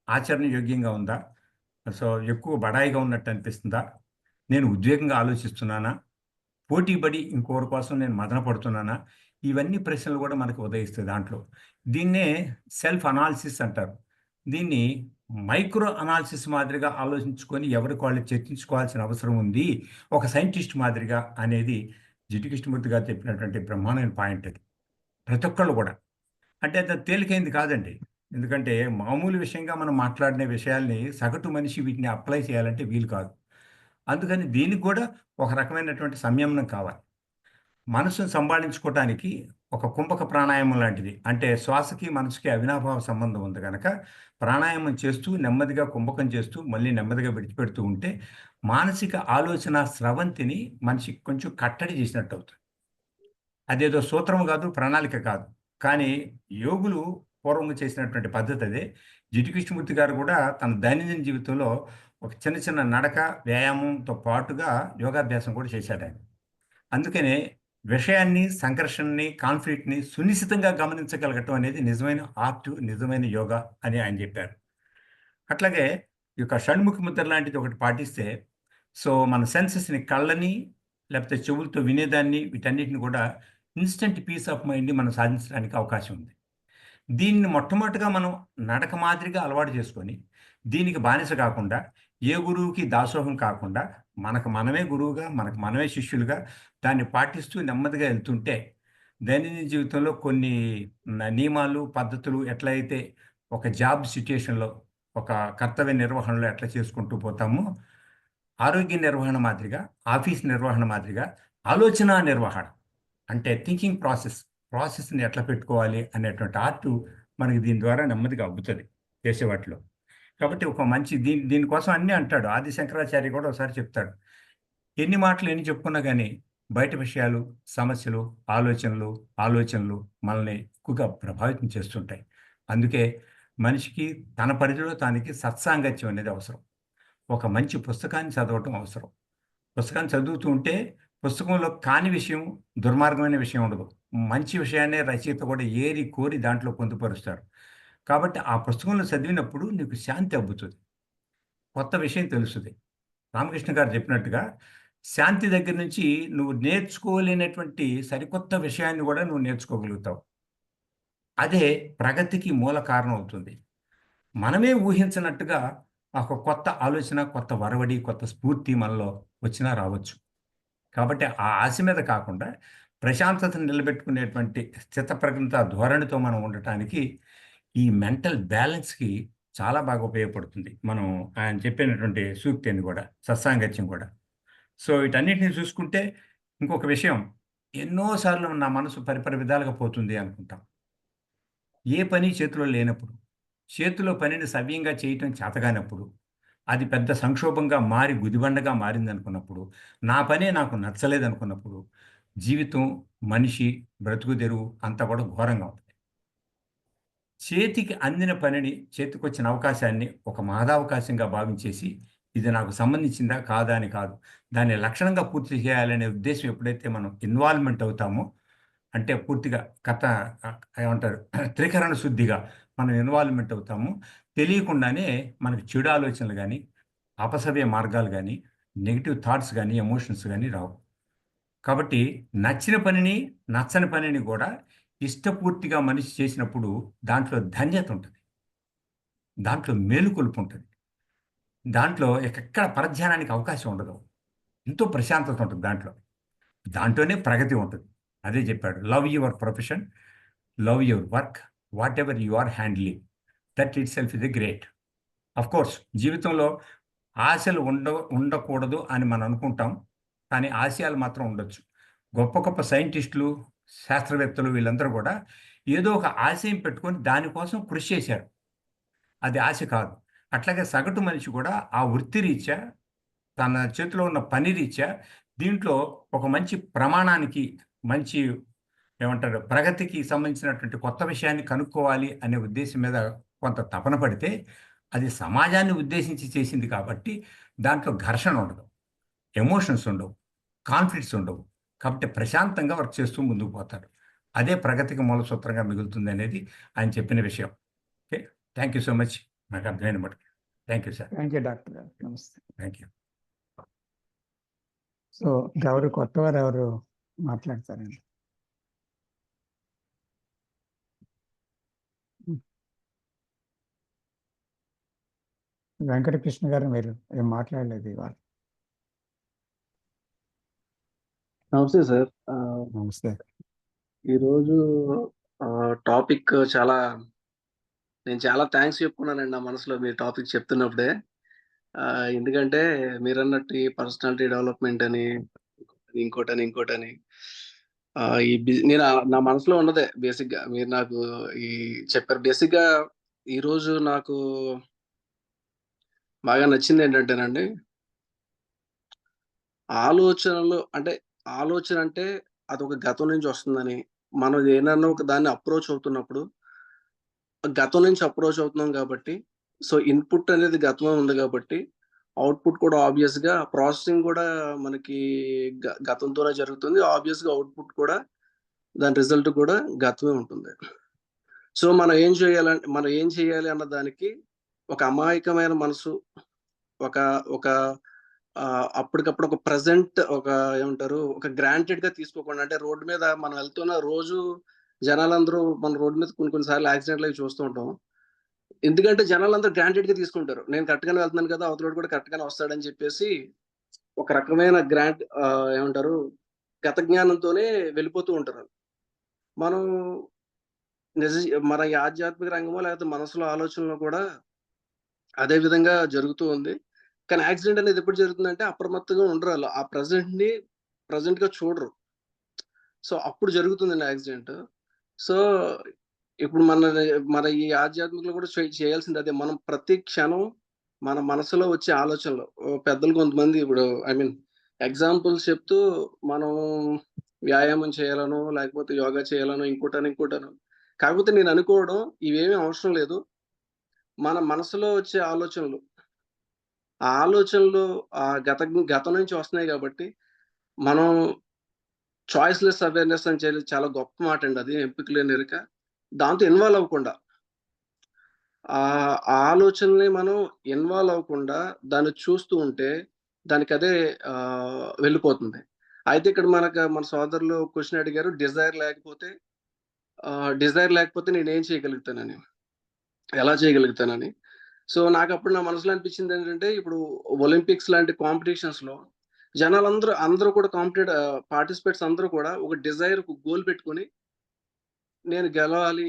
ఆచరణ యోగ్యంగా ఉందా? సో, ఎక్కువ బడాయిగా ఉన్నట్టు అనిపిస్తుందా? నేను ఉద్వేగంగా ఆలోచిస్తున్నానా? పోటీ పడి ఇంకొకరి కోసం నేను మదన పడుతున్నానా? ఇవన్నీ ప్రశ్నలు కూడా మనకు ఉదయిస్తాయి దాంట్లో. దీన్నే సెల్ఫ్ అనాలిసిస్ అంటారు. దీన్ని మైక్రో అనాలిసిస్ మాదిరిగా ఆలోచించుకొని ఎవరికి వాళ్ళు చర్చించుకోవాల్సిన అవసరం ఉంది. ఒక సైంటిస్ట్ మాదిరిగా అనేది జిడ్డు కృష్ణమూర్తి గారు చెప్పినటువంటి బ్రహ్మాండమైన పాయింట్ అది. ప్రతి ఒక్కళ్ళు కూడా. అంటే అది తేలికైంది కాదండి. ఎందుకంటే మామూలు విషయంగా మనం మాట్లాడిన విషయాల్ని సగటు మనిషి వీటిని అప్లై చేయాలంటే వీలు కాదు. అందుకని దీనికి కూడా ఒక రకమైనటువంటి సంయమనం కావాలి. మనసును సంభాళించుకోవటానికి ఒక కుంభక ప్రాణాయామం లాంటిది. అంటే శ్వాసకి, మనసుకి అవినాభావ సంబంధం ఉంది గనక ప్రాణాయామం చేస్తూ నెమ్మదిగా కుంభకం చేస్తూ మళ్ళీ నెమ్మదిగా విడిచిపెడుతూ ఉంటే మానసిక ఆలోచన స్రవంతిని మనిషికి కొంచెం కట్టడి చేసినట్టు అవుతుంది. అదేదో సూత్రం కాదు, ప్రణాళిక కాదు. కానీ యోగులు పూర్వంగా చేసినటువంటి పద్ధతి అదే. జిడ్డు కృష్ణమూర్తి గారు కూడా తన దైనందిన జీవితంలో ఒక చిన్న చిన్న నడక, వ్యాయామంతో పాటుగా యోగాభ్యాసం కూడా చేశాడాయన. అందుకనే విషయాన్ని, సంఘర్షణని, కాన్‌ఫ్లిక్ట్‌ని సునిశితంగా గమనించగలగటం అనేది నిజమైన ఆర్ట్, నిజమైన యోగా అని ఆయన చెప్పారు. అట్లాగే ఈ యొక్క షణ్ముఖ ముద్ర లాంటిది ఒకటి పాటిస్తే సో, మన సెన్సెస్‌ని కళ్ళని, లేకపోతే చెవులతో వినేదాన్ని వీటన్నిటిని కూడా ఇన్‌స్టంట్ పీస్ ఆఫ్ మైండ్‌ని మనం సాధించడానికి అవకాశం ఉంది. దీన్ని మొట్టమొదటిగా మనం నడక మాదిరిగా అలవాటు చేసుకొని, దీనికి బానిస కాకుండా, ఏ గురువుకి దాసోహం కాకుండా, మనకు మనమే గురువుగా, మనకు మనమే శిష్యులుగా దాన్ని పాటిస్తూ నెమ్మదిగా వెళ్తుంటే, దైనందిన జీవితంలో కొన్ని నియమాలు, పద్ధతులు ఎట్లయితే ఒక జాబ్ సిట్యుయేషన్‌లో, ఒక కర్తవ్య నిర్వహణలో ఎట్లా చేసుకుంటూ పోతామో, ఆరోగ్య నిర్వహణ మాదిరిగా, ఆఫీస్ నిర్వహణ మాదిరిగా, ఆలోచనా నిర్వహణ అంటే థింకింగ్ ప్రాసెస్‌ని ఎట్లా పెట్టుకోవాలి అనేటువంటి ఆర్టు మనకి దీని ద్వారా నెమ్మదిగా అబ్బుతది చేసే వాటిలో. కాబట్టి ఒక మంచి దీనికోసం అన్నీ అంటాడు. ఆది శంకరాచార్య కూడా ఒకసారి చెప్తాడు. ఎన్ని మాటలు ఎన్ని చెప్పుకున్నా గానీ బయట విషయాలు, సమస్యలు, ఆలోచనలు మనల్ని ఎక్కువగా ప్రభావితం చేస్తుంటాయి. అందుకే మనిషికి తన పరిధిలో తానికి సత్సాంగత్యం అనేది అవసరం. ఒక మంచి పుస్తకాన్ని చదవటం అవసరం. పుస్తకాన్ని చదువుతూ ఉంటే పుస్తకంలో కాని విషయం, దుర్మార్గమైన విషయం ఉండదు. మంచి విషయాన్నే రచయిత కూడా ఏరి కోరి దాంట్లో పొందుపరుస్తారు. కాబట్టి ఆ పుస్తకంలో చదివినప్పుడు నీకు శాంతి అబ్బుతుంది. కొత్త విషయం తెలుస్తది. రామకృష్ణ గారు చెప్పినట్టుగా శాంతి దగ్గర నుంచి నువ్వు నేర్చుకోలేనటువంటి సరికొత్త విషయాన్ని కూడా నువ్వు నేర్చుకోగలుగుతావు. అదే ప్రగతికి మూల కారణం అవుతుంది. మనమే ఊహించనట్టుగా ఒక కొత్త ఆలోచన, కొత్త ఒరవడి, కొత్త స్ఫూర్తి మనలో వచ్చినా రావచ్చు. కాబట్టి ఆ ఆశ మీద కాకుండా ప్రశాంతతను నిలబెట్టుకునేటువంటి స్థితప్రజ్ఞత ధోరణితో మనం ఉండటానికి ఈ మెంటల్ బ్యాలెన్స్‌కి చాలా బాగా ఉపయోగపడుతుంది. మనం ఆయన చెప్పినటువంటి సూక్తి అని కూడా, సత్సాంగత్యం కూడా. సో, వీటన్నిటిని చూసుకుంటే ఇంకొక విషయం, ఎన్నో సార్లు నా మనసు పరిపరి విధాలుగా పోతుంది అనుకుంటాం. ఏ పని చేతిలో లేనప్పుడు, చేతిలో పనిని సవ్యంగా చేయటం చేతగానప్పుడు, అది పెద్ద సంక్షోభంగా మారి గుదిబండగా మారిందనుకున్నప్పుడు, నా పనే నాకు నచ్చలేదనుకున్నప్పుడు, జీవితం, మనిషి, బ్రతుకుదెరువు అంతా కూడా ఘోరంగా ఉంటుంది. చేతికి అందిన పనిని, చేతికొచ్చిన అవకాశాన్ని ఒక మహదవకాశంగా భావించేసి, ఇది నాకు సంబంధించిందా? కాదా? అని కాదు. దాన్ని లక్షణంగా పూర్తి చేయాలనే ఉద్దేశ్యం ఎప్పుడైతే మనం ఇన్వాల్వ్‌మెంట్ అవుతామో, అంటే పూర్తిగా ఏమంటారు త్రికరణ శుద్ధిగా మనం ఇన్వాల్వ్‌మెంట్ అవుతామో, తెలియకుండానే మనకు చెడు ఆలోచనలు గానీ, అపసవ్య మార్గాలు గానీ, నెగెటివ్ థాట్స్ గానీ, ఎమోషన్స్ గానీ రావు. కాబట్టి నచ్చిన పనిని, నచ్చని పనిని కూడా ఇష్టపూర్తిగా మనిషి చేసినప్పుడు దాంట్లో ధన్యత ఉంటది. దాంట్లో మేలుకొలుపు ఉంటది. దాంట్లో ఎక్కడ పరధ్యానానికి అవకాశం ఉండదు. ఎంతో ప్రశాంతత ఉంటది దాంట్లో. దాంట్లోనే ప్రగతి ఉంటది. అదే చెప్పాడు. Love your profession, love your work, whatever you are handling. That itself is a great. Of course జీవితంలో ఆశలు ఉండకూడదు అని మనం అనుకుంటాం. కానీ ఆశయాలు మాత్రం ఉండొచ్చు. గొప్ప గొప్ప సైంటిస్టులు, శాస్త్రవేత్తలు వీళ్ళందరూ కూడా ఏదో ఒక ఆశయం పెట్టుకొని దానికోసం కృషి చేశారు. అది ఆశ కాదు. అట్లాగే సగటు మనిషి కూడా ఆ వృత్తిరీత్యా, తన చేతిలో ఉన్న పని రీత్యా దీంట్లో ఒక మంచి ప్రమాణానికి, మంచి ఏమంటారు ప్రగతికి సంబంధించినటువంటి కొత్త విషయాన్ని కనుక్కోవాలి అనే ఉద్దేశ్యం మీద కొంత తపన పడితే, అది సమాజాన్ని ఉద్దేశించి చేసింది కాబట్టి దాంట్లో ఘర్షణ ఉండదు. ఎమోషన్స్ ఉండవు. కాన్‌ఫ్లిక్ట్స్ ఉండవు. కాబట్టి ప్రశాంతంగా వర్క్ చేస్తూ ముందుకు పోతారు. అదే ప్రగతికి మూల సూత్రంగా మిగులుతుందనేది ఆయన చెప్పిన విషయం. Okay. Thank you so much. నాకు అర్థమైన మటుకు. Thank you sir. Thank you doctor గారు. నమస్తే. Thank you. సో, ఇంకెవరు కొత్తవారు ఎవరు మాట్లాడతారండి? వెంకటకృష్ణ గారు మీరు ఏం మాట్లాడలేదు ఇవాళ. నమస్తే సార్. నమస్తే. ఈరోజు టాపిక్ నేను చాలా థ్యాంక్స్ చెప్పుకున్నానండి నా మనసులో మీరు టాపిక్ చెప్తున్నప్పుడే. ఎందుకంటే మీరన్నట్టు ఈ పర్సనాలిటీ డెవలప్‌మెంట్ అని, ఇంకోటని నేను నా మనసులో ఉన్నదే బేసిక్‌గా. మీరు నాకు ఈ చెప్పారు. బేసిక్‌గా ఈరోజు నాకు బాగా నచ్చిందేంటంటేనండి, ఆలోచన అంటే అదొక గతం నుంచి వస్తుందని, మనం ఏదన్నా ఒక దాన్ని అప్రోచ్ అవుతున్నప్పుడు, గతం నుంచి అప్రోచ్ అవుతున్నాం కాబట్టి, సో, ఇన్‌పుట్ అనేది గతంలో ఉంది కాబట్టి, అవుట్‌పుట్ కూడా ఆబ్వియస్‌గా ప్రాసెసింగ్ కూడా మనకి గతంతోనే జరుగుతుంది. ఆబ్వియస్‌గా అవుట్‌పుట్ కూడా దాని రిజల్ట్ కూడా గతమే ఉంటుంది. సో, మనం ఏం చేయాలి అన్న దానికి ఒక అమాయకమైన మనసు, ఒక ఒక అప్పటికప్పుడు ఒక ప్రెజెంట్ ఏమంటారు? ఒక గ్రాంటెడ్‌గా తీసుకోకుండా అంటే రోడ్డు మీద మనం వెళ్తున్న రోజు జనాలందరూ మన రోడ్డు మీద కొన్ని కొన్ని సార్లు యాక్సిడెంట్‌లవి చూస్తూ ఉంటాం. ఎందుకంటే జనాలందరూ గ్రాంటెడ్‌గా తీసుకుంటారు. నేను కరెక్ట్‌గానే వెళ్తున్నాను కదా! అవతలోడు కూడా కరెక్ట్‌గానే వస్తాడని చెప్పేసి ఒక రకమైన ఏమంటారు? గత జ్ఞానంతోనే వెళ్ళిపోతూ ఉంటారు. మనం నిజ మన ఈ ఆధ్యాత్మిక రంగమో లేకపోతే మనసులో ఆలోచనలో కూడా అదే విధంగా జరుగుతూ ఉంది. కానీ యాక్సిడెంట్ అనేది ఎప్పుడు జరుగుతుందంటే అప్రమత్తంగా ఉండరాళ్ళు. ఆ ప్రెజెంట్‌గా చూడరు. సో, అప్పుడు జరుగుతుందండి యాక్సిడెంట్. సో, ఇప్పుడు మన ఈ ఆధ్యాత్మికలో కూడా చేయాల్సింది అదే. మనం ప్రతి క్షణం మన మనసులో వచ్చే ఆలోచనలు పెద్దలు కొంతమంది ఇప్పుడు ఎగ్జాంపుల్స్ చెప్తూ మనం వ్యాయామం చేయాలనో, లేకపోతే యోగా చేయాలనో, ఇంకోటనో కాకపోతే నేను అనుకోవడం ఇవేమీ అవసరం లేదు. మన మనసులో వచ్చే ఆలోచనలు, ఆ ఆలోచనలు గతం నుంచి వస్తున్నాయి గాబట్టి, మనం చాయిస్‌లెస్ అవేర్‌నెస్ అని చాలా గొప్ప మాట అండి అది. ఎంపిక లేని ఎరుక. దాంతో ఇన్వాల్వ్ అవ్వకుండా ఆ ఆలోచనని మనం ఇన్వాల్వ్ అవ్వకుండా దాన్ని చూస్తూ ఉంటే దానికదే వెళ్ళిపోతుంది. అయితే ఇక్కడ మన సోదరులు క్వెషన్ అడిగారు. డిజైర్ లేకపోతే నేనేం చేయగలుగుతానని. ఎలా చేయగలుగుతానని. సో, నాకప్పుడు నా మనసులో అనిపించిందేంటంటే, ఇప్పుడు ఒలింపిక్స్ లాంటి కాంపిటీషన్స్‌లో అందరూ కూడా పార్టిసిపేట్స్ అందరూ కూడా ఒక డిజైర్, ఒక గోల్ పెట్టుకొని, నేను గెలవాలి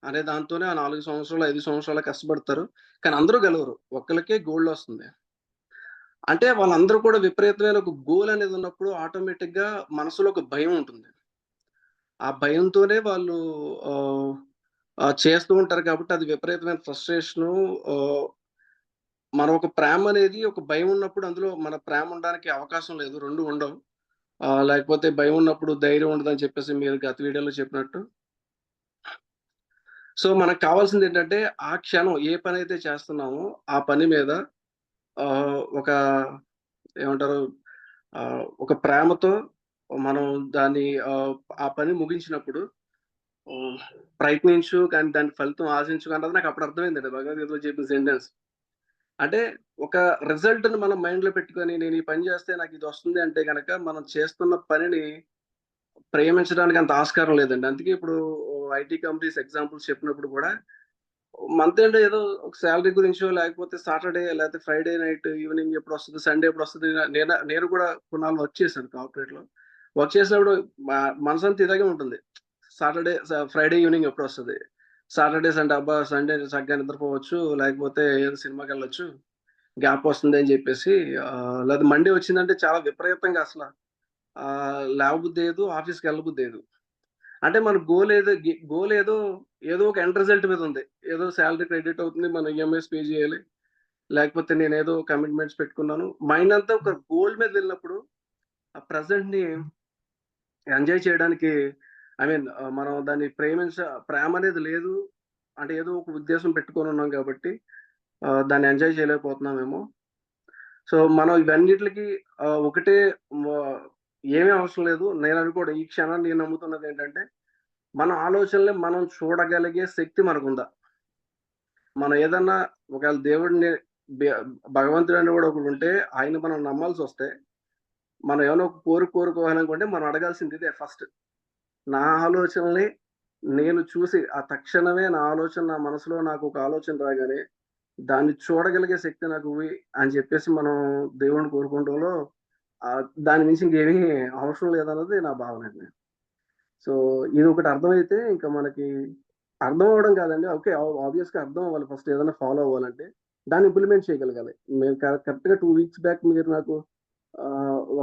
అనే దాంతోనే ఆ 4 సంవత్సరాలు, 5 సంవత్సరాలు కష్టపడతారు. కానీ అందరూ గెలవరు. ఒక్కళ్ళకే గోల్డొస్తుంది. అంటే వాళ్ళందరూ కూడా విపరీతమైన ఒక గోల్ అనేది ఉన్నప్పుడు ఆటోమేటిక్‌గా మనసులో ఒక భయం ఉంటుంది. ఆ భయంతోనే వాళ్ళు ఆహ్, చేస్తూ ఉంటారు కాబట్టి అది విపరీతమైన ఫ్రస్ట్రేషను. ఆహ్, మన ఒక ప్రేమనేది ఒక భయం ఉన్నప్పుడు అందులో మన ప్రేమ ఉండడానికి అవకాశం లేదు. 2 ఉండవు. లేకపోతే భయం ఉన్నప్పుడు ధైర్యం ఉండదని చెప్పేసి మీరు గత వీడియోలో చెప్పినట్టు. సో, మనకు కావాల్సిందేంటంటే ఆ క్షణం ఏ పనైతే చేస్తున్నామో ఆ పని మీద ఒక ఏమంటారు? ఒక ప్రేమతో మనం దాన్ని ఆ పని ముగించినప్పుడు హ్మ్. ప్రయత్నించు కానీ దాని ఫలితం ఆశించకు అన్నది నాకప్పుడు అర్థమైందండి భగవద్గీతలో చెప్పిన సెంటెన్స్. అంటే ఒక రిజల్ట్‌ని మనం మైండ్‌లో పెట్టుకొని నేను ఈ పని చేస్తే నాకిదొస్తుంది అంటే గనక మనం చేస్తున్న పనిని ప్రేమించడానికి అంత ఆస్కారం లేదండి. అందుకే ఇప్పుడు ఐటీ కంపెనీస్ ఎగ్జాంపుల్స్ చెప్పినప్పుడు కూడా మంత్ ఎండ్ ఏదో ఒక సాలరీ గురించో లేకపోతే సాటర్‌డే లేకపోతే ఫ్రైడే నైట్ ఈవినింగ్ ఎప్పుడొస్తది, సండే ఎప్పుడొస్తది నేను కూడా కొన్నాళ్ళు వర్క్ చేశాను కార్పొరేట్‌లో. వర్క్ చేసినప్పుడు మ మనసంతా ఇలాగే ఉంటుంది. ఫ్రైడే ఈవినింగ్ ఎప్పుడొస్తది? సాటర్‌డే, సండే అబ్బా! సండే చక్కగా నిద్రపోవచ్చు. లేకపోతే ఏదో సినిమాకెళ్ళొచ్చు. గ్యాప్ వస్తుంది అని జెప్పేసి లేదా మండే వచ్చిందంటే చాలా విపరీతంగా లేవబుద్దెయ్యదు. ఆఫీస్‌కెళ్ళబుద్దెయ్యదు. అంటే మన గోల్ ఏదో ఒక ఎండ్ రిజల్ట్ మీద ఉంది. ఏదో సాలరీ క్రెడిట్ అవుతుంది. మనం ఈఎంఐస్ పే జేయాలి. లేకపోతే నేనేదో కమిట్మెంట్స్ పెట్టుకున్నాను. మైండ్ అంతా ఒక గోల్ మీద వెళ్ళినప్పుడు ఆ ప్రెజెంట్‌ని ఎంజాయ్ చేయడానికి మనం దాన్ని ప్రేమనేది లేదు. అంటే ఏదో ఒక ఉద్దేశ్యం పెట్టుకొనున్నాం కాబట్టి దాన్ని ఎంజాయ్ చేయలేకపోతున్నామేమో. సో, మనం ఇవన్నిట్లికి ఒకటే మ ఏమీ అవసరం లేదు. నేననుకోవడం ఈ క్షణాన్ని నేను నమ్ముతున్నదేంటంటే, మన ఆలోచనలు మనం చూడగలిగే శక్తి మనకుందా? మనం ఏదన్నా ఒకవేళ దేవుడిని బె భగవంతుడనేవాడు ఒకడుంటే ఆయన్ని మనం నమ్మాల్సొస్తే, మనం ఏమైనా ఒక కోరుకోవాలనుకుంటే మనం అడగాల్సింది ఇదే ఫస్ట్. నా ఆలోచనల్ని నేను చూసి తక్షణమే నా మనసులో నాకొక ఆలోచన రాగానే, దాన్ని చూడగలిగే శక్తి నాకివ్వి అని చెప్పేసి మనం దేవుడిని కోరుకోవడంలో దాని మించి ఇంకేమీ అవసరం లేదన్నది నా భావనండి. సో, ఇదొకటి అర్థమైతే ఇంకా మనకి అర్థం అవ్వడం కాదండి. ఓకే. ఆబ్వియస్‌గా అర్థం అవ్వాలి ఫస్ట్ ఏదైనా ఫాలో అవ్వాలంటే. దాన్ని ఇంప్లిమెంట్ చేయగలగాలి. మేము కరెక్ట్‌గా 2 వీక్స్ బ్యాక్ మీరు నాకు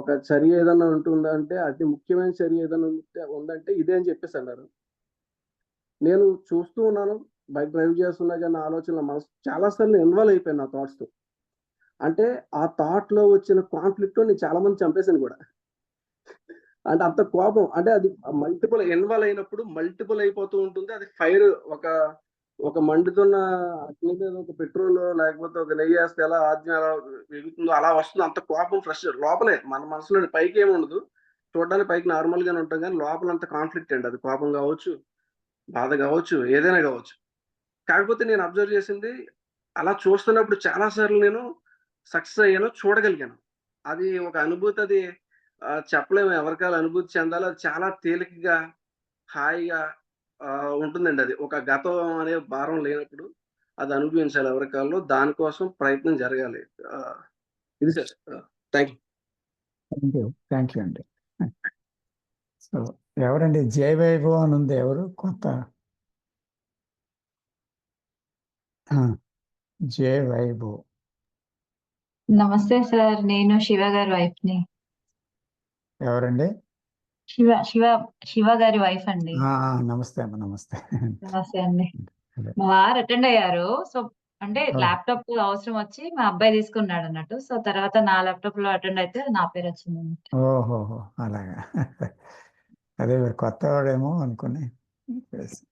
ఒక చర్య ఏదన్నా ఉంటుందా అంటే, అతి ముఖ్యమైన చర్య ఏదైనా ఉందంటే ఇదే అని చెప్పేసన్నారు. నేను చూస్తూ ఉన్నాను. బైక్ డ్రైవ్ చేస్తున్నా గాని నా ఆలోచనలో చాలా సార్లు ఇన్వాల్వ్ అయిపోయాను నా థాట్స్‌తో. అంటే ఆ థాట్‌లో వచ్చిన కాన్‌ఫ్లిక్ట్‌లో నేను చాలా మందిని చంపేసాను గూడా. అంటే అంత కోపం. అంటే అది ఇన్వాల్వ్ అయినప్పుడు మల్టిపుల్ అయిపోతూ ఉంటుంది. అది ఫైర్ ఒక ఒక మండుతున్న అగ్ని మీద ఒక పెట్రోలో లేకపోతే ఒక నెయ్యేస్తే ఎలా ఆజ్ఞ ఎలా వెలుగుతుందో అలా వస్తుంది. అంత కోపం లోపలే మన మనసులోని పైకేమి ఉండదు. చూడడానికి పైకి నార్మల్‌గానే ఉంటాం గానీ లోపల అంతా కాన్‌ఫ్లిక్ట్ అండి. అది కోపం గావచ్చు, బాధ గావచ్చు, ఏదైనా గావచ్చు. కాకపోతే నేను అబ్జర్వ్ చేసింది అలా చూస్తున్నప్పుడు చాలా సార్లు నేను సక్సెస్ అయ్యాను. చూడగలిగాను. అది ఒక అనుభూతి చెప్పలేము ఎవరికాళ్ళు అనుభూతి చెందాలో అది చాలా తేలికగా, హాయిగా ఉంటుందండి అది. ఒక గతం అనే భారం లేనప్పుడు అది అనుభవించాలి ఎవరికాళ్ళు. దానికోసం ప్రయత్నం జరగాలి. ఆహ్, ఇది sir. Thank you. Thank you. Thank you అండి. సో, ఎవరండి 'జై వైభవ్' అని ఉంది ఎవరు? కొత్త 'జై వైభవ్' నమస్తే సార్. నేను శివ గారి వైఫ్‌ని. ఎవరండి? శివ శివ గారి వైఫ్ అండి. నమస్తే అమ్మ. నమస్తే. నమస్తే అండి. అదే. మా వారు అటెండ్ అయ్యారు. సో, అంటే ఓహ్! ల్యాప్‌టాప్ అవసరం వచ్చి మా అబ్బాయి తీసుకున్నాడన్నట్టు. సో, తర్వాత నా ల్యాప్‌టాప్‌లో అటెండ్ అయితే నా పేరొచ్చిందన్నమాట. ఓహోహో! అలాగా. అదే మీరు కొత్తవాడేమో అనుకుని చేసా.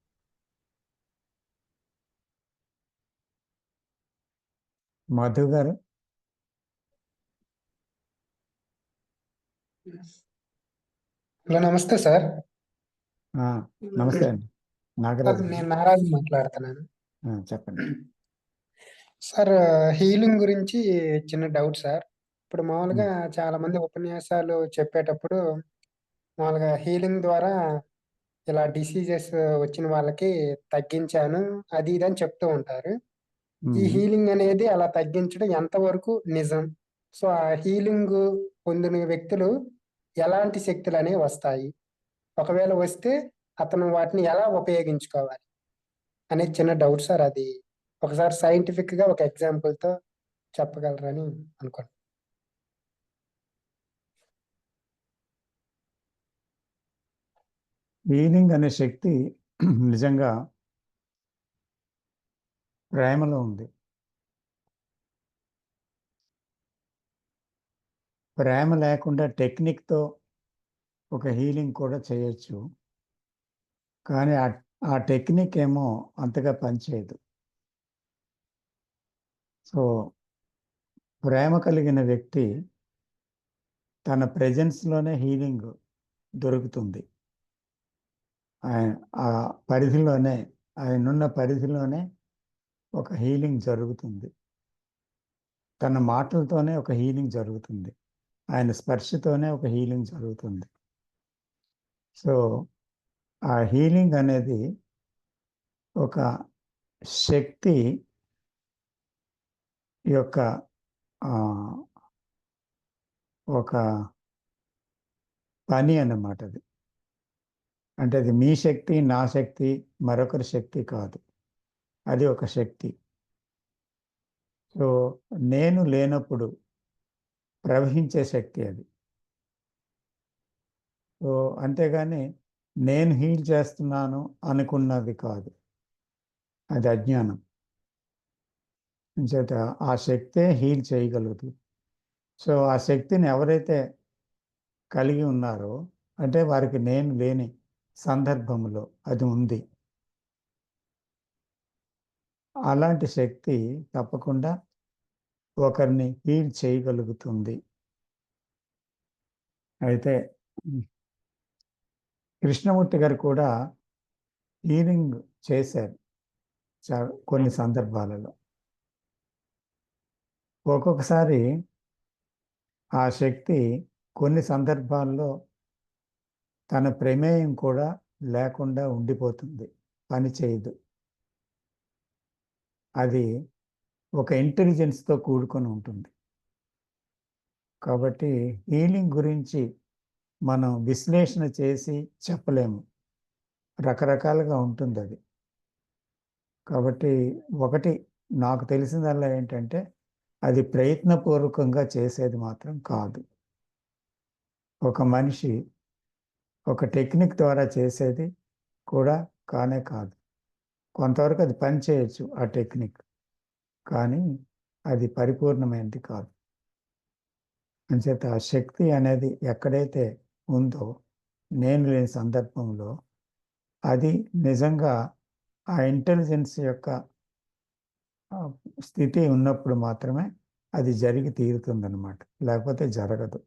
మధు గారు? హలో నమస్తే సార్. ఆ, నమస్తే అండి, నాగరాజు నేను నారాజు మాట్లాడుతున్నాను. చెప్పండి. సార్, హీలింగ్ గురించి చిన్న డౌట్ సార్. ఇప్పుడు మామూలుగా చాలా మంది ఉపన్యాసాలు చెప్పేటప్పుడు మామూలుగా హీలింగ్ ద్వారా ఇలా డిసీజెస్ వచ్చిన వాళ్ళకి తగ్గించాను అది ఇది అని చెప్తూ ఉంటారు. ఈ హీలింగ్ అనేది అలా తగ్గించడం ఎంతవరకు నిజం? సో ఆ హీలింగ్ పొందిన వ్యక్తులు ఎలాంటి శక్తులు అనేవి వస్తాయి? ఒకవేళ వస్తే అతను వాటిని ఎలా ఉపయోగించుకోవాలి అనేది చిన్న డౌట్ సార్. అది ఒకసారి సైంటిఫిక్ గా ఒక ఎగ్జాంపుల్ తో చెప్పగలరని అనుకోండి. హీలింగ్ అనే శక్తి నిజంగా ప్రేమలో ఉంది. ప్రేమ లేకుండా టెక్నిక్తో ఒక హీలింగ్ కూడా చేయొచ్చు, కానీ ఆ టెక్నిక్ ఏమో అంతగా పనిచేయదు. సో ప్రేమ కలిగిన వ్యక్తి తన ప్రెజెన్స్లోనే హీలింగ్ దొరుకుతుంది. ఆయన ఆ పరిధిలోనే, ఆయనున్న పరిధిలోనే ఒక హీలింగ్ జరుగుతుంది. తన మాటలతోనే ఒక హీలింగ్ జరుగుతుంది. ఆయన స్పర్శతోనే ఒక హీలింగ్ జరుగుతుంది. సో ఆ హీలింగ్ అనేది ఒక శక్తి యొక్క ఒక పని అన్నమాట. అది అంటే అది మీ శక్తి, నా శక్తి, మరొకరి శక్తి కాదు. అది ఒక శక్తి. సో నేను లేనప్పుడు ప్రవహించే శక్తి అది. సో అంతేగాని నేను హీల్ చేస్తున్నాను అనుకున్నది కాదు, అది అజ్ఞానం. చేత ఆ శక్తే హీల్ చేయగలుగుతుంది. సో ఆ శక్తిని ఎవరైతే కలిగి ఉన్నారో, అంటే వారికి నేను లేని సందర్భంలో అది ఉంది, అలాంటి శక్తి తప్పకుండా ఒకరిని హీల్ చేయగలుగుతుంది. అయితే కృష్ణమూర్తి గారు కూడా హీలింగ్ చేశారు కొన్ని సందర్భాలలో. ఒక్కొక్కసారి ఆ శక్తి కొన్ని సందర్భాల్లో తన ప్రమేయం కూడా లేకుండా ఉండిపోతుంది, పని చేయదు. అది ఒక ఇంటెలిజెన్స్తో కూడుకొని ఉంటుంది. కాబట్టి హీలింగ్ గురించి మనం విశ్లేషణ చేసి చెప్పలేము, రకరకాలుగా ఉంటుంది అది. కాబట్టి ఒకటి నాకు తెలిసిందల్లా ఏంటంటే, అది ప్రయత్నపూర్వకంగా చేసేది మాత్రం కాదు. ఒక మనిషి ఒక టెక్నిక్ ద్వారా చేసేది కూడా కానే కాదు. కొంతవరకు అది పని చేయొచ్చు ఆ టెక్నిక్, కానీ అది పరిపూర్ణమైనది కాదు. అంచేత ఆ శక్తి అనేది ఎక్కడైతే ఉందో, నేను లేని సందర్భంలో, అది నిజంగా ఆ ఇంటెలిజెన్స్ యొక్క స్థితి ఉన్నప్పుడు మాత్రమే అది జరిగి తీరుతుందన్నమాట, లేకపోతే జరగదు.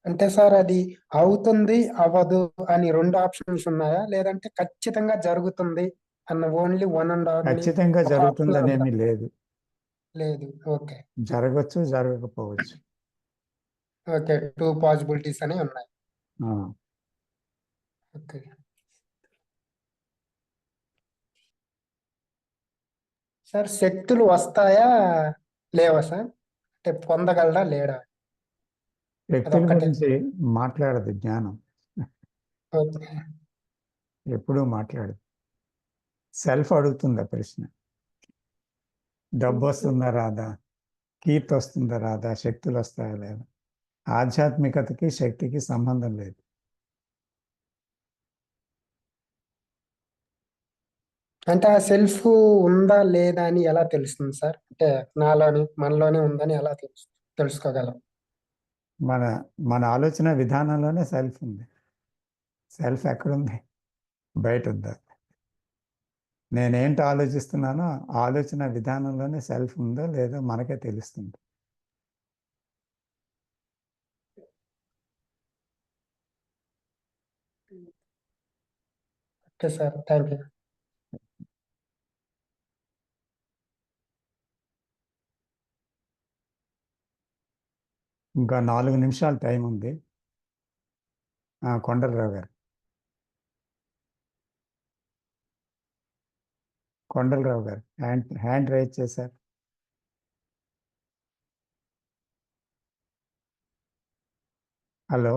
అంటే సార్, అది అవుతుంది అవ్వదు అని రెండు ఆప్షన్స్ ఉన్నాయా, లేదంటే ఖచ్చితంగా జరుగుతుంది అన్న ఓన్లీ వన్ అండ్ ఓన్లీ ఖచ్చితంగా ఒక ఆప్షన్ జరుగుతుందనేమి లేదు. లేదు? ఓకే, జరగచ్చు, జరగకపోవచ్చు. ఓకే, టూ పాసిబిలిటీస్ అని ఉన్నాయి. ఓకే సార్, శక్తులు వస్తాయా లేవా సార్? అంటే పొందగలడా లేడా? వ్యక్తుల అదొక్కటే. గురించి మాట్లాడదు జ్ఞానం, ఓకే. ఎప్పుడూ మాట్లాడదు. సెల్ఫ్ అడుగుతుందా ప్రశ్న. డబ్బు వస్తుందా రాదా, కీర్తి వస్తుందా రాదా, శక్తులు వస్తాయా లేదా. ఆధ్యాత్మికతకి శక్తికి సంబంధం లేదు. అంటే ఆ సెల్ఫ్ ఉందా లేదా అని ఎలా తెలుస్తుంది సార్? అంటే మనలోనే ఉందని ఎలా తెలుసుకోగలం? మన మన ఆలోచన విధానంలోనే సెల్ఫ్ ఉంది. సెల్ఫ్ ఎక్కడుంది? బయట ఉందా? నేనేంటి ఆలోచిస్తున్నానో, ఆలోచన విధానంలోనే సెల్ఫ్ ఉందో లేదో మనకే తెలుస్తుంది. Okay sir, thank you. ఇంకా 4 నిమిషాలు టైం ఉంది. కొండలరావు గారు. కొండలరావు గారు హ్యాండ్ రైజ్ చేశారు. హలో.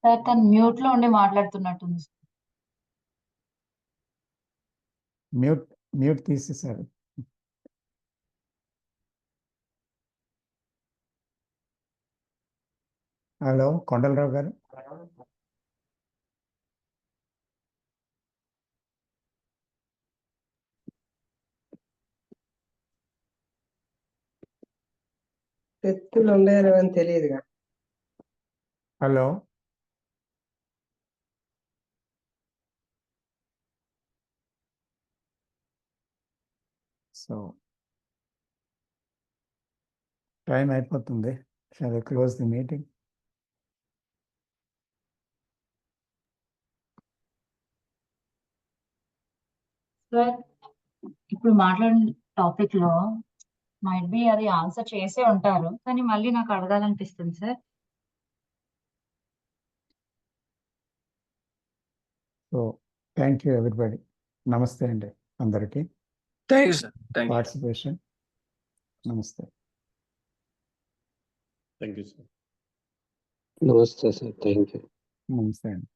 సార్ తను మ్యూట్ లో ఉండి మాట్లాడుతున్నట్టుంది. మ్యూట్ తీసేశారు. హలో కొండలరావు గారు. శక్తులు ఉండేది అని తెలియదుగా. హలో. సో టైం అయిపోతుంది. Shawl I close the meeting? Sir ఇప్పుడు మాట్లాడిన టాపిక్ లో మైట్ బి అది ఆన్సర్ చేసే ఉంటారు, కానీ మళ్ళీ నాకు అడగాలనిపిస్తుంది sir. So thank you everybody. నమస్తే అండి అందరికీ. Thank you sir. Thank you. Participation. నమస్తే. Thank you sir. నమస్తే సార్, థ్యాంక్ యూ. నమస్తే అండి.